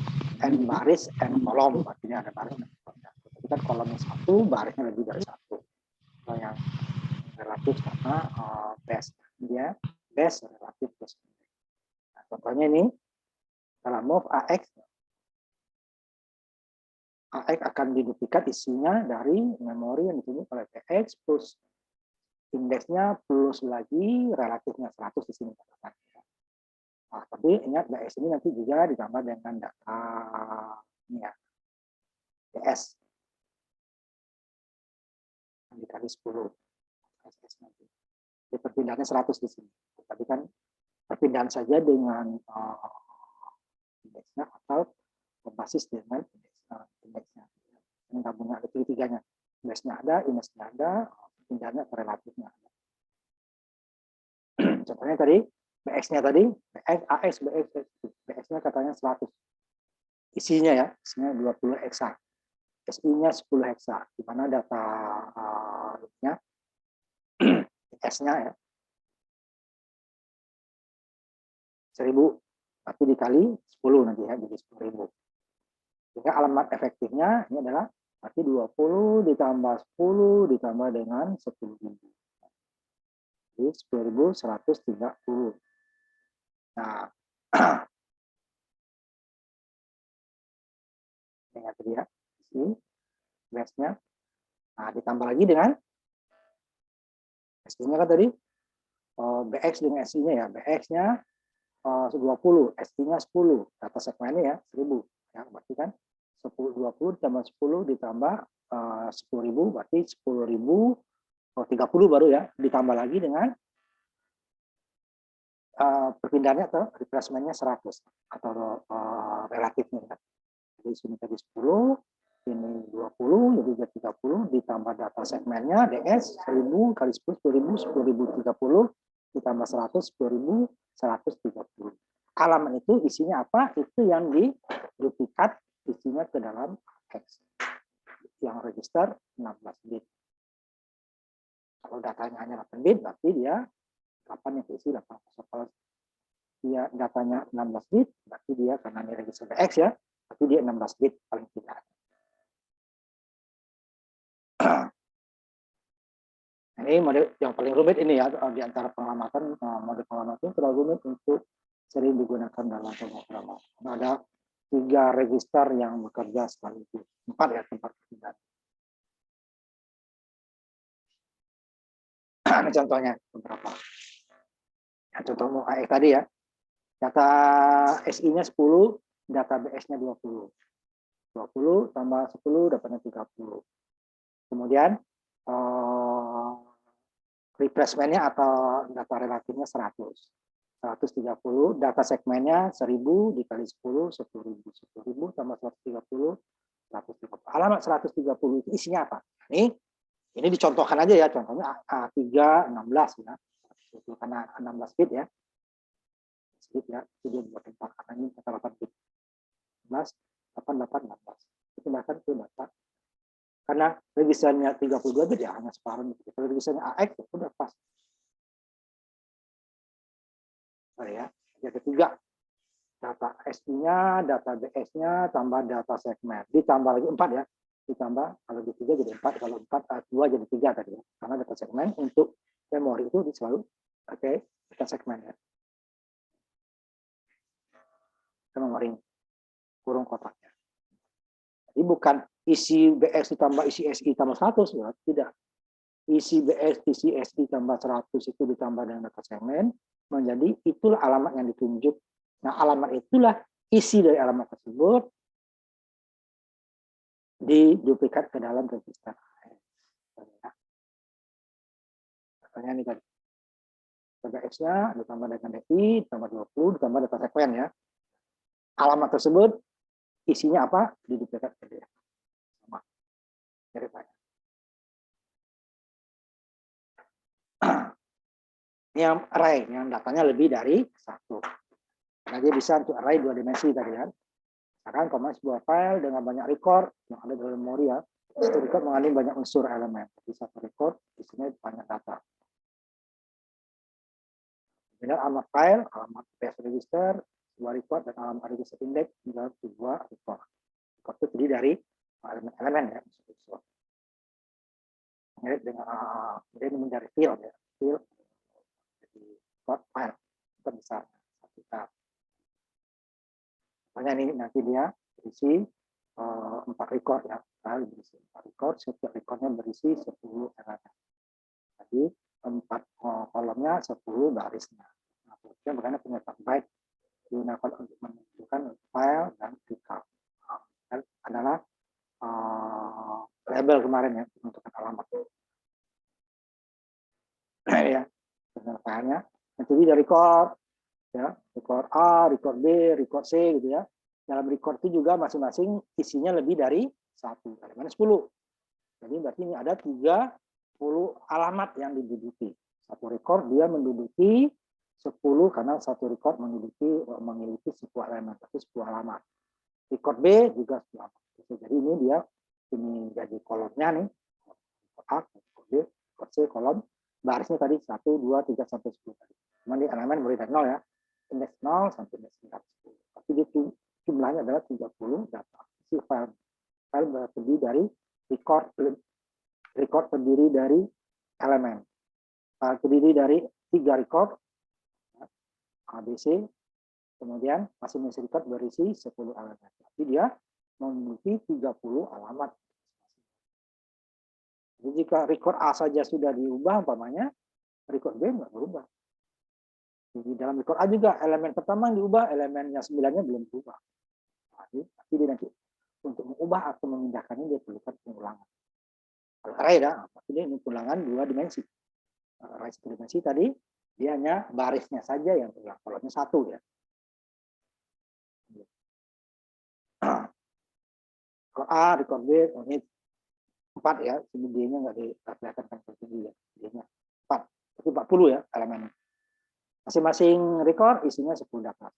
Speaker 1: n baris, n kolom, artinya ada baris dan kolom. Jadi kan kolomnya 1, barisnya lebih dari 1. Kalau yang relatif sama base, dia base relatif plus. Nah, contohnya ini dalam move AX akan diduplikat isinya dari memori yang ditunjuk oleh PX plus indeksnya plus lagi relatifnya 100 di sini. Nah, tapi ingat BS ini nanti juga ditambah dengan data ini ya. DS dikali 10 SS nanti. Jadi perpindahannya 100 di sini. Tapi kan perpindahan saja dengan indeksnya atau berbasis dengan indeksnya. Ini gabungnya ada tiga-tiganya. Indeksnya ada, indeksnya ada, perpindahannya atau relatifnya ada. Contohnya tadi, BX-nya tadi, BX, AX, BX, BX-nya katanya 100. Isinya ya, isinya 20 heksa. SI-nya 10 heksa, di mana data S-nya ya 1000, berarti dikali 10 nanti ya, jadi 10.000. Sehingga alamat efektifnya ini adalah berarti 20 ditambah 10 ditambah dengan 10.000. Jadi 10.130. Nah, ingat tadi ya, isi base-nya. Nah, ditambah lagi dengan SI-nya kan tadi BX dengan SI-nya ya. BX-nya 20, SI-nya 10, data segmennya ya 1000. Ya, berarti kan 20 ditambah 10 ditambah 10.000 berarti 10.000 30 baru ya, ditambah lagi dengan perpindahannya atau replacementnya 100 atau relatifnya ya. Jadi sini tadi 10, ini 20, jadi jadi 30 ditambah data segmennya DS 1000 kali 10 10.000 10.030 ditambah 100 10.130. Halaman itu isinya apa? Itu yang diduplikat isinya ke dalam X. Yang register 16 bit. Kalau datanya hanya 8 bit, berarti dia 8 yang keisi 8. Kalau dia datanya 16 bit, berarti dia karena ini register X ya, berarti dia 16 bit paling tidak. Ini model yang paling rumit ini ya, di antara pengamatan, model pengamatan terlalu rumit untuk sering digunakan dalam pemrograman. Ada 3 register yang bekerja sekaligus, 4 ya tempat perpindahan. Ini contohnya beberapa. Nah, contoh AX tadi ya, data SI-nya 10, data BS-nya 20. 20 tambah 10 dapatnya 30. Kemudian replacement-nya atau data relatifnya 100. 130, data segmennya 1000 dikali 10, 10.000. 10.000 tambah 130, 130. Alamat 130 itu isinya apa? Ini dicontohkan aja ya, contohnya A3 16 ya. Karena 16 bit ya. Bit ya, itu dia buat tempat karena ini kata 8 bit. 16 88 16. Itu bahkan itu data. Karena registernya 32 bit ya hanya separuh. Kalau registernya AX ya udah pas. Oh ya, yang ketiga data SI-nya, data BS-nya, tambah data segmen. Ditambah lagi 4 ya. Ditambah kalau di 3 jadi 4, kalau 4 2 jadi 3 tadi ya. Karena data segmen untuk memori itu selalu pakai data segmen ya. Memori kurung kotaknya. Jadi bukan isi BS ditambah isi SI tambah 100 ya, tidak. Isi BS, isi SI tambah 100 itu ditambah dengan data segmen menjadi itulah alamat yang ditunjuk. Nah, alamat itulah isi dari alamat tersebut diduplikat ke dalam register. Contohnya ini tadi. BS-nya ditambah dengan DI, ditambah 20, ditambah data segmen ya. Alamat tersebut isinya apa? Diduplikat ke dia. Sama. Ceritanya. Yang array, yang datanya lebih dari 1. Nah, dia bisa untuk array 2 dimensi tadi kan. Misalkan sebuah file dengan banyak record yang ada dalam memori ya. Satu record mengandung banyak unsur elemen. Jadi satu record isinya banyak data. Kemudian alamat file, alamat base register, sebuah record dan alamat register index dalam sebuah record. Record itu terdiri dari elemen-elemen ya. Mirip dengan kemudian mencari field ya. Field jadi record file itu besar. Kita makanya ini nanti dia berisi 4 record ya, berisi 4 record, setiap recordnya berisi 10 elemen. Jadi 4 kolomnya 10 barisnya. Nah, makanya punya byte digunakan untuk menentukan file dan record. Dan adalah label kemarin ya, menentukan alamat. Ya, filenya. Nanti dari record, ya, record A, record B, record C gitu ya. Dalam record itu juga masing-masing isinya lebih dari 1, elemen 10. Jadi berarti ini ada 30 alamat yang diduduki. Satu record dia menduduki 10 karena satu record memiliki 10 elemen, tapi 10 alamat. Record B juga 10 alamat. Jadi ini dia ini jadi kolomnya nih. Record A, record B, record C, kolom. Barisnya tadi 1, 2, 3 sampai 10 tadi. Cuman di elemen mulai dari 0 ya. Indeks 0 sampai indeks 10. Tapi itu jumlahnya adalah 30 data. Isi file terdiri dari record terdiri dari elemen. Terdiri dari 3 record ABC, kemudian masing-masing record berisi 10 elemen. Tapi dia memiliki 30 alamat. Jadi jika record A saja sudah diubah, umpamanya record B nggak berubah. Di dalam record A juga elemen pertama yang diubah, elemennya 9-nya belum berubah. Tapi dia nanti untuk mengubah atau memindahkannya dia perlukan pengulangan. Kalau array ya, ini pengulangan 2 dimensi. Array 1 dimensi tadi dia hanya barisnya saja yang berulang, kolomnya 1 ya. Kalau A, record B, ini 4 ya, sini D-nya nggak diperlihatkan seperti dia, D-nya 4, itu 40 ya elemennya. Masing-masing record isinya 10 data.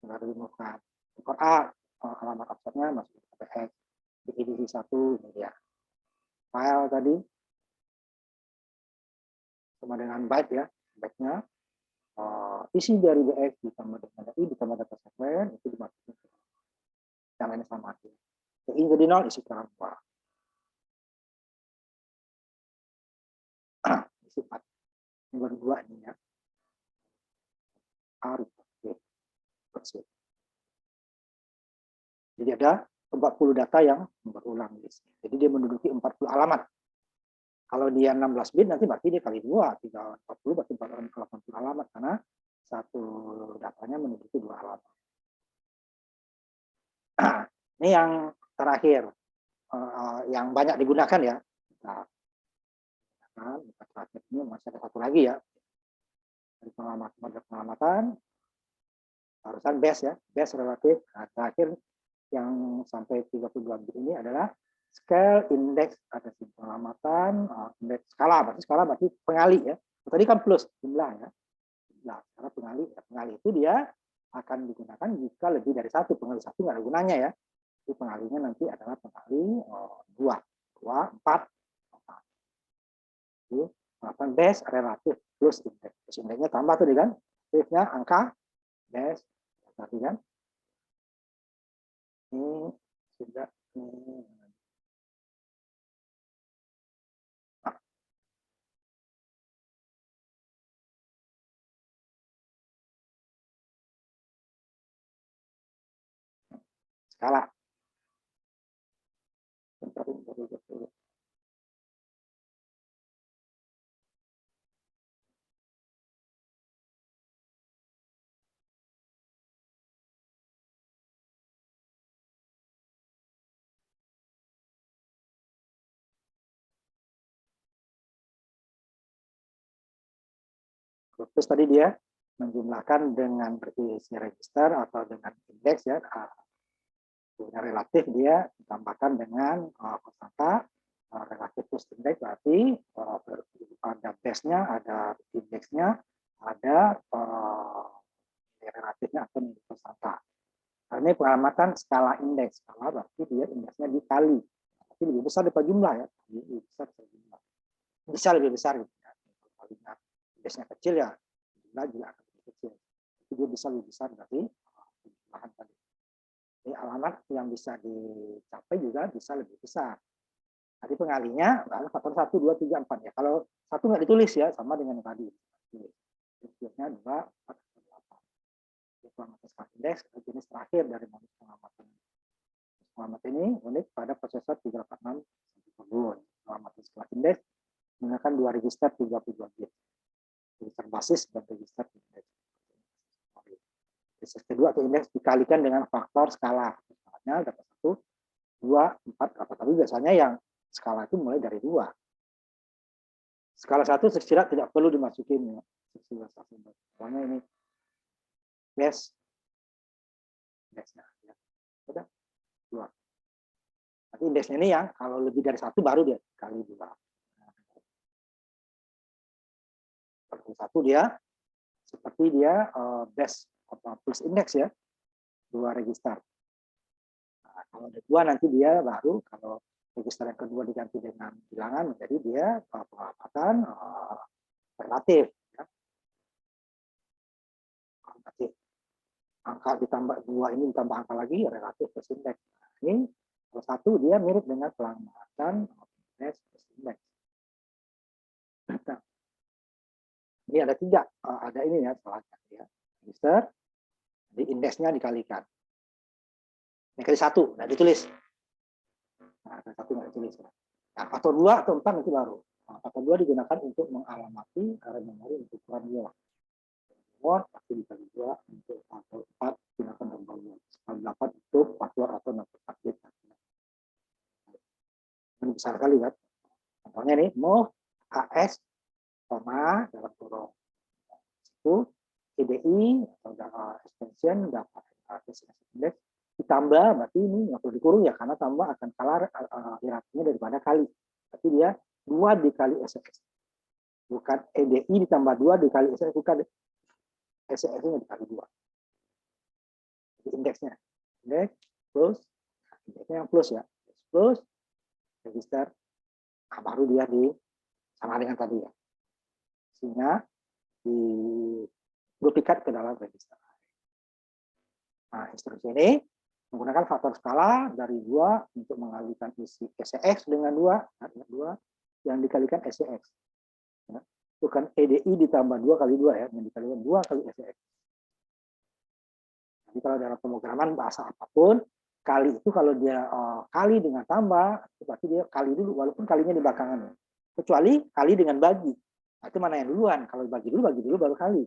Speaker 1: Baru dimasukkan. Record A, alamat offsetnya masuk ke TPS, di edisi 1, ini dia. File tadi, sama dengan byte ya, byte-nya. Isi dari BX ditambah dengan I ditambah data segmen itu dimasukin ke yang lainnya sama aja. I jadi 0 isi kurang 2. Isi 4. Ini baru 2 ini ya. A, B, jadi ada 40 data yang berulang di sini. Jadi dia menduduki 40 alamat. Kalau dia 16 bit nanti berarti dia kali 2, 340 berarti 80 alamat karena satu datanya menduduki 2 alamat. Ini yang terakhir, yang banyak digunakan ya. Nah, terakhir ini masih ada satu lagi ya. Dari pengamatan, barusan base ya, base relatif. Nah, terakhir yang sampai 32 bit ini adalah scale index, ada pengamatan, indeks skala berarti pengali ya. Tadi kan plus jumlah ya. Nah, karena pengali itu dia akan digunakan jika lebih dari 1. Pengali 1 nggak ada gunanya ya. Jadi pengalinya nanti adalah pengali 2, 4. Jadi pengamatan base relatif plus indeks. Terus indeksnya tambah tuh kan, relatifnya angka base tadi kan. Ini sudah skala. Terus tadi dia menjumlahkan dengan berisi register atau dengan indeks ya, relatif dia ditambahkan dengan kosakata relatif plus indeks berarti ada base-nya, ada indeksnya, ada relatifnya atau nilai kosakata. Ini pengamatan skala indeks, skala berarti dia indeksnya dikali, tapi lebih besar daripada jumlah ya, lebih besar daripada jumlah, bisa lebih besar gitu ya. Kalau indeksnya kecil ya jumlah juga akan lebih kecil, jadi dia bisa lebih besar dari jumlahan tadi. Jadi alamat yang bisa dicapai juga bisa lebih besar. Tadi pengalinya adalah faktor 1, 2, 3, 4 ya. Kalau 1 nggak ditulis ya, sama dengan tadi. Tulisnya 2, 4, 8. Pengamatan skala indeks jenis terakhir dari modus pengamatan. Pengamatan ini unik pada prosesor 386 pengamatan skala indeks menggunakan 2 register 32 bit. Register basis dan register indeks. Register kedua atau indeks dikalikan dengan faktor skala. Ya, dapat 1, 2, 4, tapi biasanya yang skala itu mulai dari 2. Skala 1 tersirat tidak perlu dimasukin ya. Soalnya ini base. Indeksnya. Ya. Udah, 2. Nanti indeksnya ini yang kalau lebih dari 1 baru dia kali 2. Kalau 1 dia seperti dia base plus indeks ya. 2 register. Nah, kalau ada 2 nanti dia baru kalau register yang kedua diganti dengan bilangan menjadi dia pengamatan relatif. Ya. Relatif. Angka ditambah 2 ini ditambah angka lagi relatif plus indeks. Nah, ini kalau 1 dia mirip dengan pengamatan plus indeks. Nah, ini ada 3, ada ini ya salahnya ya. Register, jadi indeksnya dikalikan. Ini kali 1, nah ditulis. Nah, kali 1 nggak ditulis. Nah, faktor 2 atau 4 nanti baru. Nah, faktor 2 digunakan untuk mengalamati memori untuk ukuran word. Word pasti dikali 2 untuk faktor 4 gunakan tombol word. Kalau 8 untuk password atau nomor update. Ini besar kali kan. Contohnya nih, move AS, dalam kurung. Itu EDI atau extension data index ditambah, berarti ini nggak perlu dikurung ya, karena tambah akan kalah hierarkinya daripada kali. Tapi dia 2 dikali SX. Bukan EDI ditambah 2 dikali SX, bukan SX-nya dikali 2. Jadi indeksnya. Indeks plus, indeksnya yang plus ya. Plus, register, nah, baru dia sama dengan tadi ya. Sehingga di duplikat ke dalam register. Nah, instruksi ini menggunakan faktor skala dari 2 untuk mengalihkan isi SX dengan 2 yang dikalikan SX. Ya. Bukan EDI ditambah 2 kali 2 ya, yang dikalikan 2 kali SX. Jadi kalau dalam pemrograman bahasa apapun, kali itu kalau dia kali dengan tambah, berarti dia kali dulu, walaupun kalinya di belakangan. Kecuali kali dengan bagi. Nah, itu mana yang duluan? Kalau bagi dulu baru kali.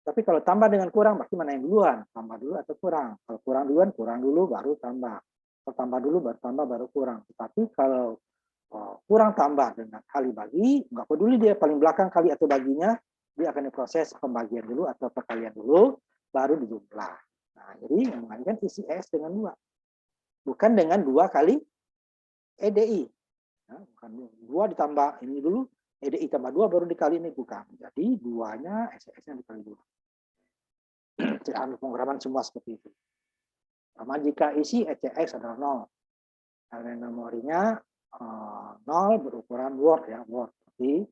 Speaker 1: Tapi kalau tambah dengan kurang, berarti mana yang duluan? Tambah dulu atau kurang? Kalau kurang duluan, kurang dulu, baru tambah. Kalau tambah dulu, baru tambah, baru kurang. Tetapi kalau kurang tambah dengan kali bagi, nggak peduli dia paling belakang kali atau baginya, dia akan diproses pembagian dulu atau perkalian dulu, baru dijumlah. Nah, jadi mengalihkan isi S dengan 2. Bukan dengan 2 kali EDI. Nah, bukan 2 ditambah ini dulu, EDI tambah 2 baru dikali ini, bukan. Jadi 2-nya SX-nya dikali 2. Cara pemrograman semua seperti itu. Sama jika isi ECX adalah 0. Karena memorinya 0 berukuran word ya, word. Jadi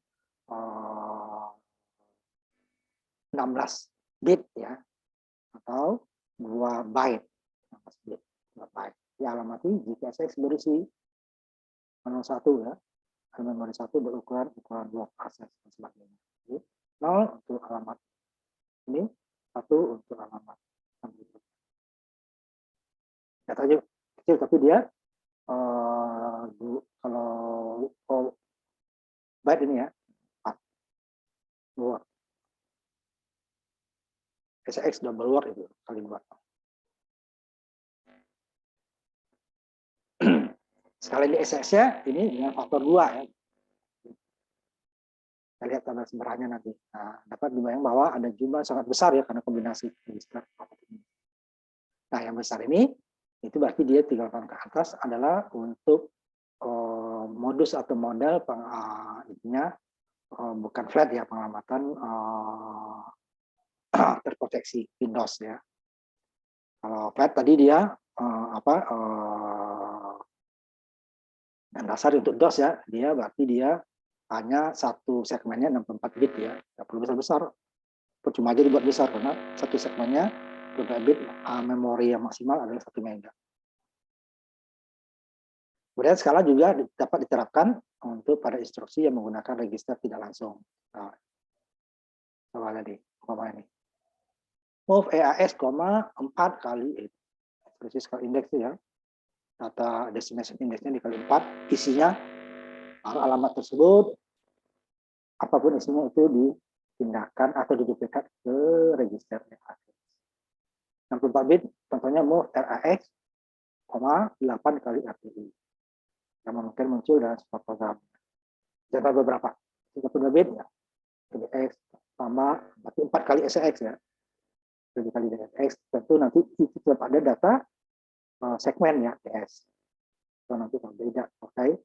Speaker 1: 16 bit ya, atau 2 byte. 16 bit, 2 byte. Dialamati jika SX berisi 01 ya. Memori 1 berukuran word access dan sebagainya. Jadi, 0 untuk alamat ini, 1 untuk alamat. Datanya kecil, tapi dia kalau byte ini ya 4 word. SX double word itu kali 2. Sekali di SX-nya ini dengan faktor 2 ya. Kita lihat tanda seberangnya nanti. Nah, dapat dibayang bahwa ada jumlah sangat besar ya karena kombinasi register. Nah, yang besar ini itu berarti dia 3 ke atas adalah untuk modus atau model intinya bukan flat ya, pengamatan terproteksi Windows ya. Kalau flat tadi dia dan dasar untuk DOS ya, dia berarti dia hanya satu segmennya 64 bit ya, nggak perlu besar-besar, percuma aja dibuat besar karena satu segmennya 24 bit, memori yang maksimal adalah 1 mega. Kemudian skala juga dapat diterapkan untuk pada instruksi yang menggunakan register tidak langsung. Nah, coba tadi, ini. Move EAS, 4 kali instruksi skala indeks ya. Data destination indexnya dikali 4, isinya alamat tersebut, apapun isinya itu dipindahkan atau diduplikat ke register EAS. 64 bit, contohnya move RAX 8 kali RTI yang mungkin muncul dalam sebuah program. Contoh beberapa, 32 bit ya, X tambah berarti 4 kali SX ya, 7 kali DX, tentu nanti tetap ada data segmen ya, DS. So, nanti beda pakai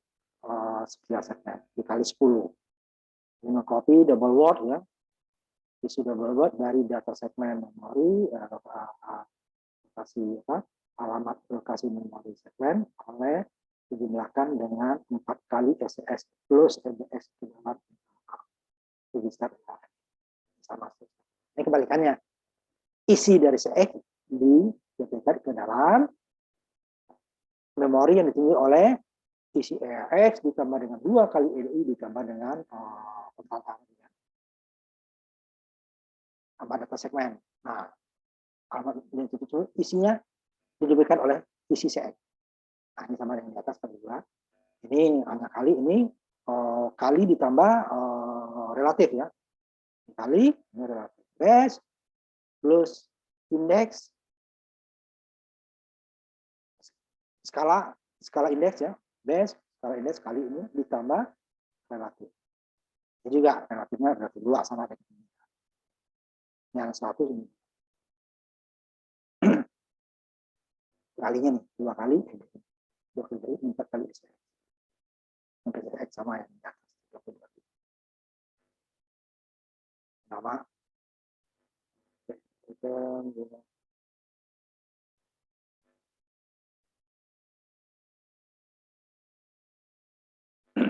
Speaker 1: sekian segmen dikali 10. Ini copy double word ya, isi double word dari data segmen memori, lokasi alamat lokasi memori segmen oleh dijumlahkan dengan 4 kali SX plus MBX ke dalam register sama. Ini kebalikannya, isi dari CX dipindahkan ke dalam memori yang ditunjuk oleh isi EAX ditambah dengan 2 kali EDI ditambah dengan tambah data segmen. Nah, alamat yang itu isinya diberikan oleh isi CX. Nah, ini sama dengan di atas kedua. Ini hanya kali ini kali ditambah relatif ya. Kali ini relatif base plus indeks skala indeks ya, base skala indeks kali ini ditambah relatif. Ini juga relatifnya relatif 2 sama dengan ini. Yang satu ini kalinya nih 2 kali 2 kali 4 kali SX. Sampai SX sama yang di atas 22. Nama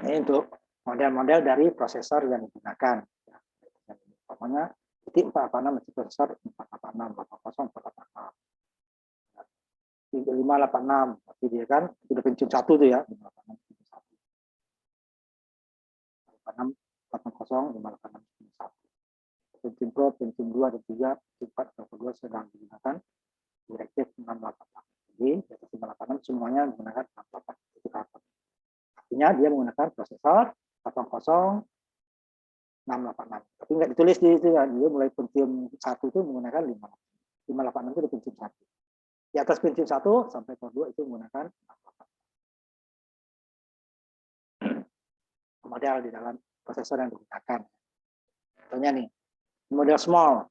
Speaker 1: ini untuk model-model dari prosesor yang digunakan. Pokoknya titik 486 itu prosesor 486, 80, 486. 586, tapi dia kan sudah Pentium 1 tuh ya, 586, 80, 586, Pentium Pro, Pentium 2 dan 3, Pentium 4 dan 2 sedang digunakan direktif 688. Jadi, 586 semuanya menggunakan 688. Artinya dia menggunakan prosesor 80 686. Tapi nggak ditulis di itu ya, dia mulai Pentium 1 itu menggunakan 586 itu di Pentium 1. Di atas Pentium 1 sampai Core 2 itu menggunakan 688. Model di dalam prosesor yang digunakan. Contohnya nih, model small.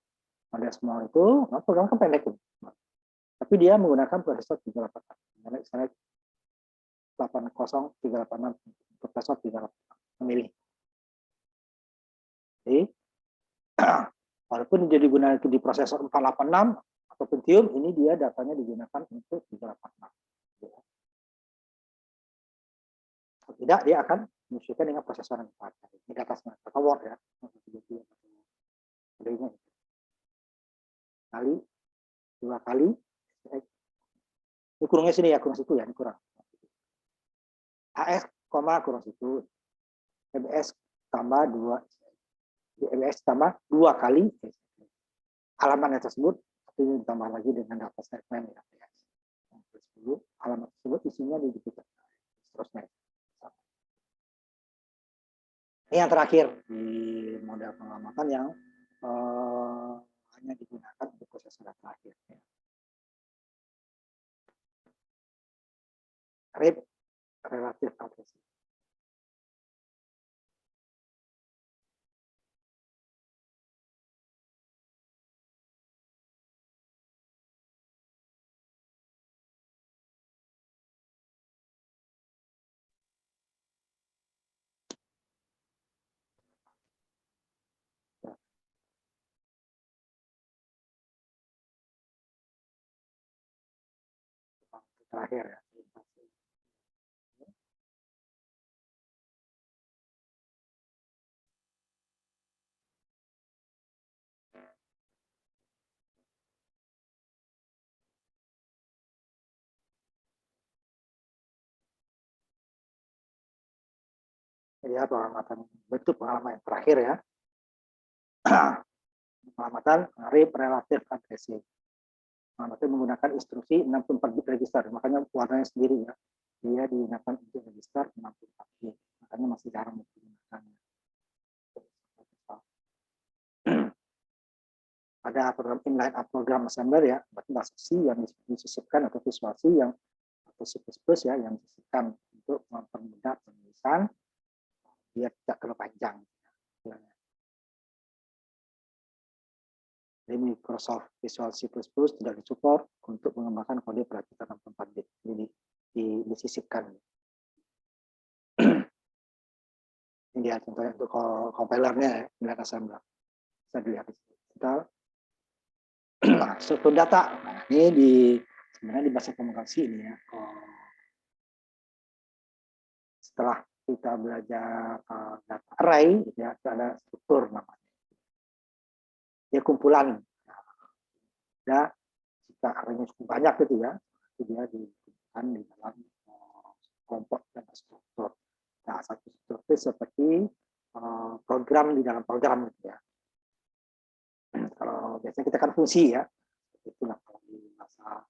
Speaker 1: Model small itu program kan pendek tuh. Tapi dia menggunakan prosesor 386. Misalnya 80 386 prosesor 386 memilih. Jadi walaupun dia digunakan di prosesor 486 atau Pentium, ini dia datanya digunakan untuk 386. Kalau tidak, dia akan menyesuaikan dengan prosesor yang dipakai. Ini data word ya. Kali 2 kali. Ini kurungnya sini ya, kurung situ ya, ini kurang. AS, kurung situ. EBS tambah 2. EBS tambah 2 kali. Alamatnya tersebut ini ditambah lagi dengan data segmen ya. Alamat tersebut isinya dibutuhkan. Terusnya. Ini yang terakhir di model pengamatan yang hanya digunakan untuk prosesor terakhir. RIP relative accuracy. Terakhir ya. Jadi pengamatan bentuk pengalaman yang terakhir ya. Pengamatan RIP relative accuracy. Pengamatan menggunakan instruksi 64 bit register, makanya warnanya sendiri ya. Dia digunakan untuk register 64 bit, makanya masih jarang digunakannya. Ada program inline up program assembler ya, bahasa C yang disisipkan atau visual C yang C++ ya yang disisipkan untuk mempermudah penulisan biar tidak terlalu panjang. Jadi Microsoft Visual C++ tidak disupport untuk mengembangkan kode perakitan 64 bit. Jadi disisipkan. Ini dia contohnya untuk compilernya ya, assembler. Bisa dilihat di sini. Nah, struktur data. Nah, ini sebenarnya di bahasa komunikasi ini ya. Setelah kita belajar data array, ya ada struktur namanya. Dia kumpulan. Ya, jika arraynya cukup banyak gitu ya, itu dia dikumpulkan di dalam kelompok dan struktur. Nah, satu struktur seperti program di dalam program gitu ya. Kalau biasanya kita kan fungsi ya, itulah kalau di bahasa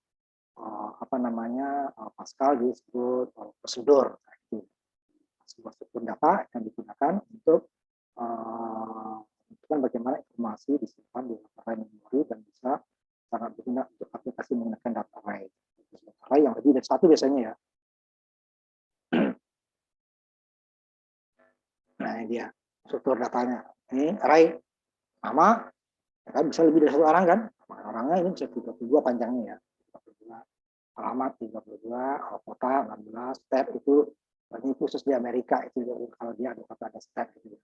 Speaker 1: Pascal disebut prosedur. Nah, itu sebuah struktur data yang digunakan untuk bagaimana informasi disimpan di array memori dan bisa sangat berguna untuk aplikasi menggunakan data array. Array yang lebih dari satu biasanya ya. Nah, ini dia struktur datanya. Ini array nama, ya kan, bisa lebih dari satu orang kan? Orangnya ini bisa 32 panjangnya ya. 32, alamat 32, kota 16, step itu ini khusus di Amerika itu kalau dia ada step gitu.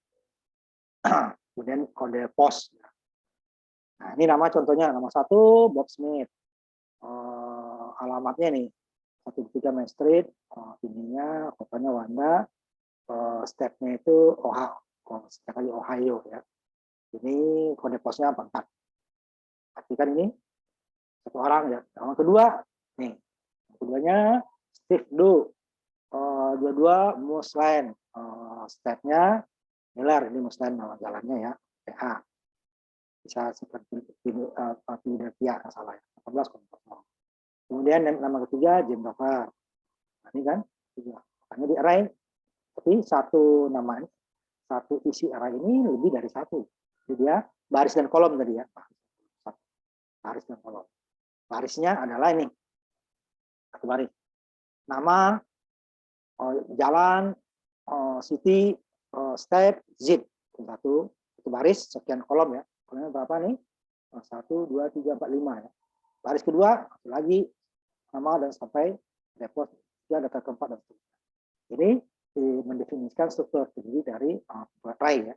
Speaker 1: Kemudian kode pos. Nah, ini nama contohnya, nama 1 Bob Smith. Alamatnya nih 123 Main Street, ininya kotanya Wanda, stepnya itu Ohio ya. Ini kode posnya 44. Artikan ini satu orang ya. Yang kedua nih, keduanya Steve Do, 22 Musland, stepnya Miller, ini Musland nama jalannya ya, PH. Bisa seperti Philadelphia salah ya, 14,0. Kemudian nama ketiga Jim Dover. Nah, ini kan hanya di array, tapi satu nama ini, satu isi array ini lebih dari satu. Jadi dia baris dan kolom tadi ya. Baris dan kolom. Barisnya adalah ini. Satu baris. Nama, jalan, city, step, zip. Satu baris, sekian kolom ya. Kolomnya berapa nih? 1, 2, 3, 4, 5 ya. Baris kedua, lagi nama dan sampai depot data keempat dan seterusnya. Ini mendefinisikan struktur terdiri dari array ya.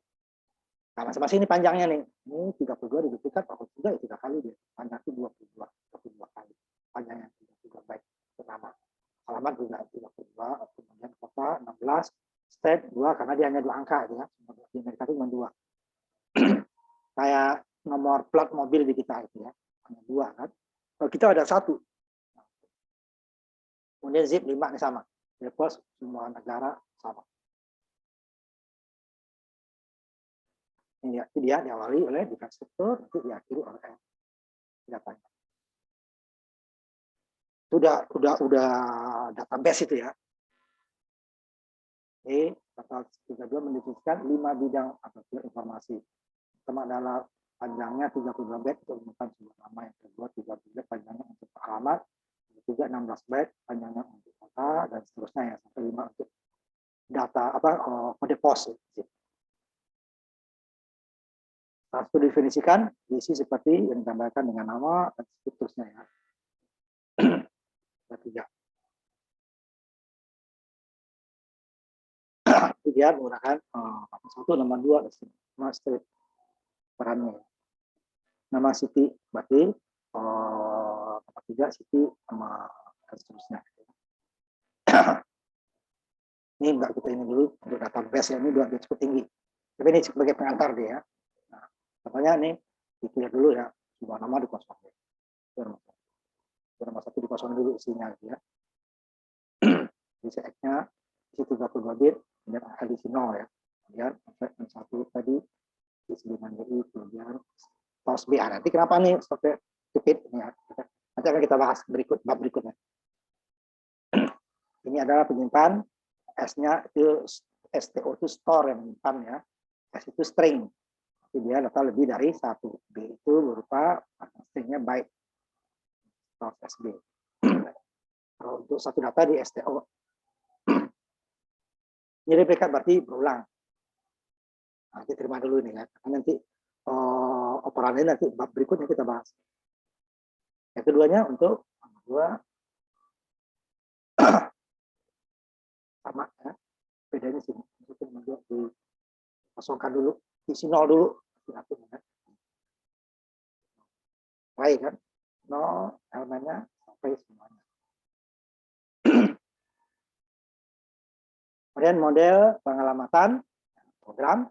Speaker 1: Nah, masing-masing ini panjangnya nih. Ini 32 diduplikat, kalau juga ya 3 kali dia. Panjang itu 22 kali. Panjangnya 32 byte pertama. Alamat juga 32, kemudian kota 16, state 2 karena dia hanya 2 angka ya. Di Amerika itu cuma 2. Kayak nomor plat mobil di kita itu ya. Hanya 2 kan. Kalau kita ada 1. Kemudian zip 5 ini sama. Depos semua negara sama. Ini dia diawali oleh define struktur, nanti diakhiri oleh datanya. Udah database itu ya. Ini pasal 32 mendefinisikan 5 bidang atau informasi. Pertama adalah panjangnya 32 byte untuk menemukan sebuah nama, yang kedua 32 byte panjangnya untuk alamat, yang ketiga 16 byte panjangnya untuk kota dan seterusnya ya sampai 5 untuk data kode pos. Harus didefinisikan diisi seperti yang ditambahkan dengan nama dan seterusnya ya. Ketiga. Dia menggunakan satu nama 2 nama street perannya. Nama city berarti nama 3 city sama dan seterusnya. Ini enggak kita ini dulu untuk database ya, ini udah cukup tinggi. Tapi ini sebagai pengantar dia ya. Nah, contohnya nih dilihat dulu ya, sebuah nama dikosongin. Nama 1 dikosongin dulu isinya ya. Isi X-nya isi 32 bit, kemudian edisi 0 ya. Kemudian satu tadi isi dengan DI, kemudian tos B. Nanti kenapa nih sampai stupid ini ya. Nanti akan kita bahas bab berikutnya. Ini adalah penyimpan, S-nya itu STO itu store yang menyimpan ya. S itu string. Jadi dia data lebih dari 1. B itu berupa stringnya byte. SB. Kalau untuk satu data di STO, ini replikat berarti berulang. Nanti terima dulu nih ya, nanti operan ini nanti bab berikutnya kita bahas. Yang keduanya untuk dua sama ya, bedanya sini. Untuk dikosongkan dulu, isi 0 dulu. Baik kan, 0 elemennya sampai semuanya. Kemudian model pengalamatan program.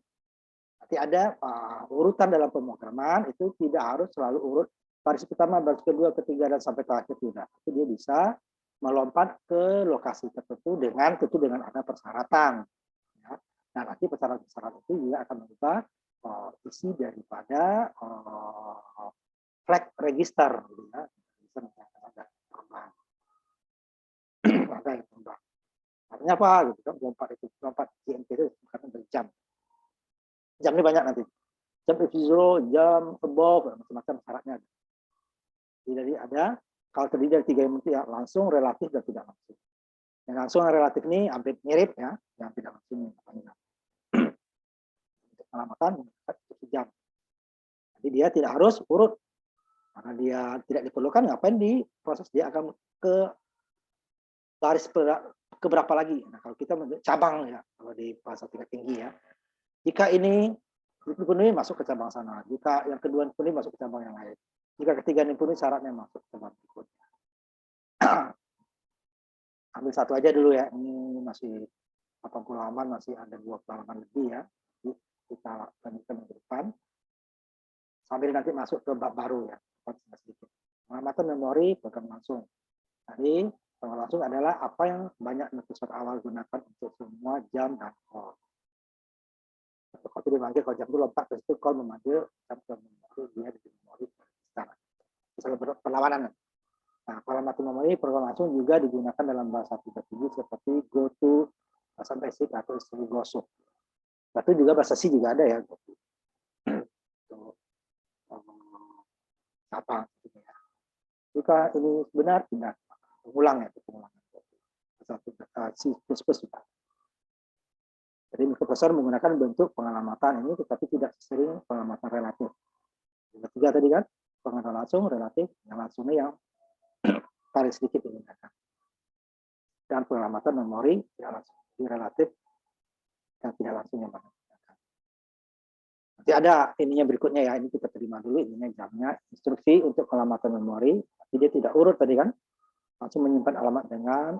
Speaker 1: Nanti ada urutan dalam pemrograman itu tidak harus selalu urut baris pertama, baris kedua, ketiga, dan sampai ke akhir tidak. Tapi dia bisa melompat ke lokasi tertentu tentu dengan ada persyaratan. Ya. Nah, nanti persyaratan itu juga akan mengubah isi daripada flag register. Gitu ya. Bisa ada perubahan. Ada yang berubah. Artinya apa? Gitu kan, lompat GMP itu bukan berjam. Jam ini banyak nanti. Jam F0, jam above, macam-macam syaratnya. Jadi ada, kalau terdiri dari 3 elemen itu ya langsung, relatif, dan tidak langsung. Yang langsung dan relatif ini hampir mirip ya, yang tidak langsung. Untuk pengamatan, jam. Jadi dia tidak harus urut. Karena dia tidak diperlukan, ngapain di proses dia akan ke baris keberapa lagi. Nah, kalau kita cabang ya, kalau di bahasa tingkat tinggi ya. Jika ini dipenuhi masuk ke cabang sana. Jika yang kedua dipenuhi masuk ke cabang yang lain. Jika ketiga dipenuhi syaratnya masuk ke cabang berikutnya. Ambil satu aja dulu ya. Ini masih 80 halaman, masih ada 20 halaman lebih ya. Jadi kita lanjutkan ke depan. Sambil nanti masuk ke bab baru ya. Pengamatan memori program langsung. Tadi program langsung adalah apa yang banyak episode awal gunakan untuk semua jam dan call. Kalau dipanggil kalau jam itu lompat ke situ, call memanggil jam ke memori, dia di memori sekarang. Misalnya perlawanan. Nah, pengamatan memori program langsung juga digunakan dalam bahasa tinggi seperti GoTo, bahasa basic atau istilah gosok. Itu juga bahasa C juga ada ya. Apa? Jika ini benar, tidak. Pengulang ya, pengulangan. C++ juga. Jadi mikroprosesor menggunakan bentuk pengalamatan ini, tetapi tidak sering pengalamatan relatif. Yang ketiga tadi kan, pengalamatan langsung, relatif, yang langsungnya yang paling sedikit digunakan. Dan pengalamatan memori tidak langsung, jadi relatif dan tidak langsung yang mana digunakan. Nanti ada ininya berikutnya ya, ini kita terima dulu, ininya jamnya, instruksi untuk pengalamatan memori, tapi dia tidak urut tadi kan, langsung menyimpan alamat dengan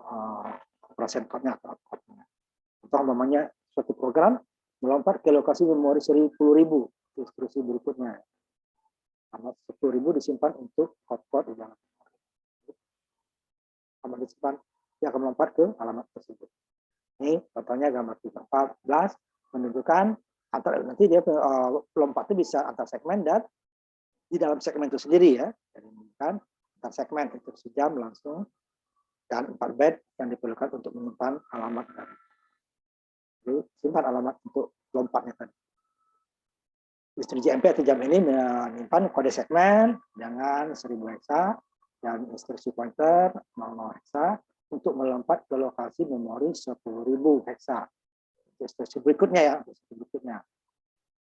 Speaker 1: operasi code-nya atau output-nya. Contoh umpamanya suatu program melompat ke lokasi memori 10.000 instruksi berikutnya. Alamat 10.000 disimpan untuk hotspot di dalam memori. Alamat disimpan, dia akan melompat ke alamat tersebut. Ini contohnya gambar 14 menunjukkan antara nanti dia lompat itu bisa antar segmen dan di dalam segmen itu sendiri ya. Jadi menunjukkan antar segmen itu sejam langsung dan 4 byte yang diperlukan untuk menyimpan alamat dari. Jadi simpan alamat untuk lompatnya tadi. Instruksi JMP atau jam ini menyimpan kode segmen dengan 1000 hexa dan instruksi pointer 00 hexa untuk melompat ke lokasi memori 10.000 hexa. Instruksi berikutnya ya, berikutnya.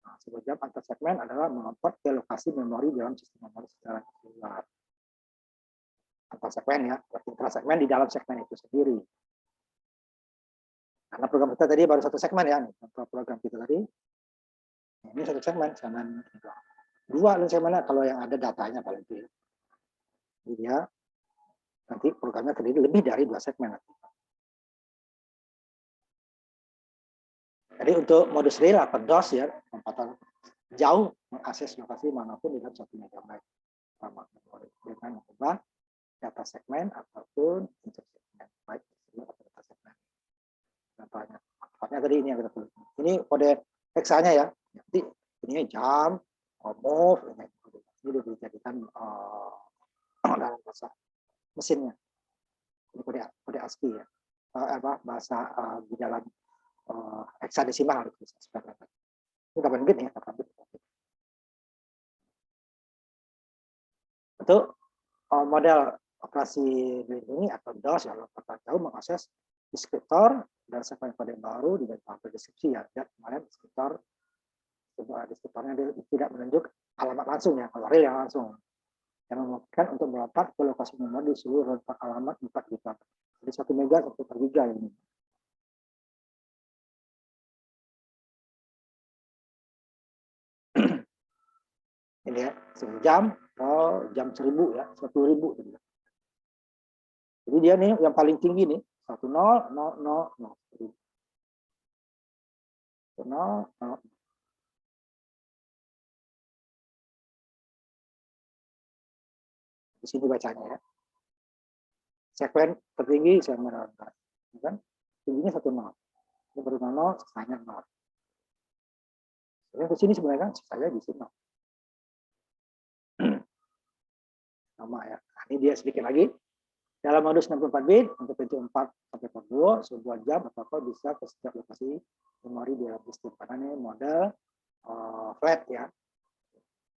Speaker 1: Nah, sebuah jam antar segmen adalah melompat ke lokasi memori dalam sistem memori secara keseluruhan. Antar segmen ya, intra segmen di dalam segmen itu sendiri. Karena program kita tadi baru satu segmen ya, contoh program kita tadi. Ini satu segmen 2 segmennya kalau yang ada datanya paling tidak. Jadi dia nanti programnya terdiri lebih dari 2 segmen. Jadi untuk modus real atau DOS ya, lompatan jauh mengakses lokasi manapun dengan 1 MB dengan mengubah data segmen ataupun intersegmen baik atau data segmen. Contohnya, tadi ini yang kita tulis. Ini kode hexanya ya. Nanti ini jam, move, ini dijadikan dalam bahasa mesinnya. Ini kode ASCII ya. Bahasa di dalam hexadesimal itu. Ini 8 bit ya, 8 bit. Untuk model operasi melindungi atau DOS ya, lompatan jauh mengakses deskriptor dan segmen kode baru di tabel deskripsi ya. Dan kemarin deskriptor sebuah deskriptornya tidak menunjuk alamat langsung ya, kalau real yang langsung, yang memungkinkan untuk melompat ke lokasi memori di seluruh rentang alamat 4 giga. Jadi 1 mega sampai per giga ini. Ini ya, sejam atau jam 1000 ya, 10.000 gitu. Jadi dia nih yang paling tinggi nih 10.0.0.0 0. Di sini bacanya ya. Segmen tertinggi segmen rendah, kan? Tingginya 1 0. Ini baru 0, sisanya 0. Yang ke sini sebenarnya kan sisanya di sini 0. Sama ya. Nah, ini dia sedikit lagi. Dalam modus 64 bit untuk pintu 4 sampai 42, sebuah jam atau apa bisa ke setiap lokasi memori di dalam sistem. Karena ini model flat ya.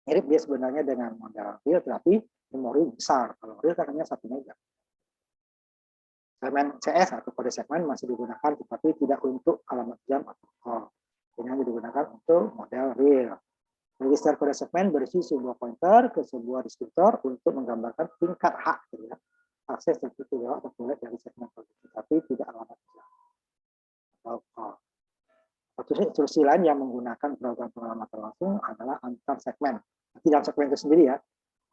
Speaker 1: Mirip dia sebenarnya dengan model real, tapi memori besar. Kalau real kan hanya 1 mega. Segmen CS atau kode segmen masih digunakan, tetapi tidak untuk alamat jam atau call. Ini hanya digunakan untuk model real. Register kode segmen berisi sebuah pointer ke sebuah deskriptor untuk menggambarkan tingkat hak, gitu ya. Akses tertutup atau boleh dari segmen kode, tapi tidak alamat jam atau call. Satu instruksi lain yang menggunakan program pengamatan langsung adalah antar segmen. Tidak segmen itu sendiri ya.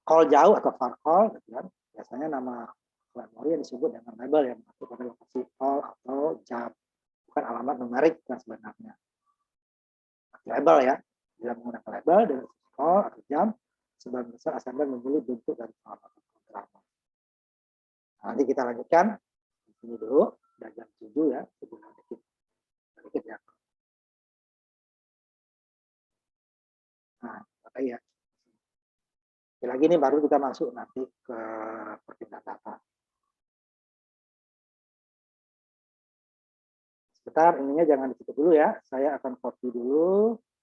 Speaker 1: Call jauh atau far call, gitu kan. Biasanya nama memori yang disebut dengan label yang mengatur pada lokasi call atau jam, bukan alamat numerik yang sebenarnya. Label ya, bila menggunakan label dengan call atau jam, sebagian besar assembler memilih bentuk dari pengamatan program. Nanti kita lanjutkan di sini dulu, dan jam 7 ya, sebelum dikit ya. Nah, ya. Lagi ini baru kita masuk nanti ke perpindahan data. Sebentar, ininya jangan ditutup dulu ya. Saya akan copy dulu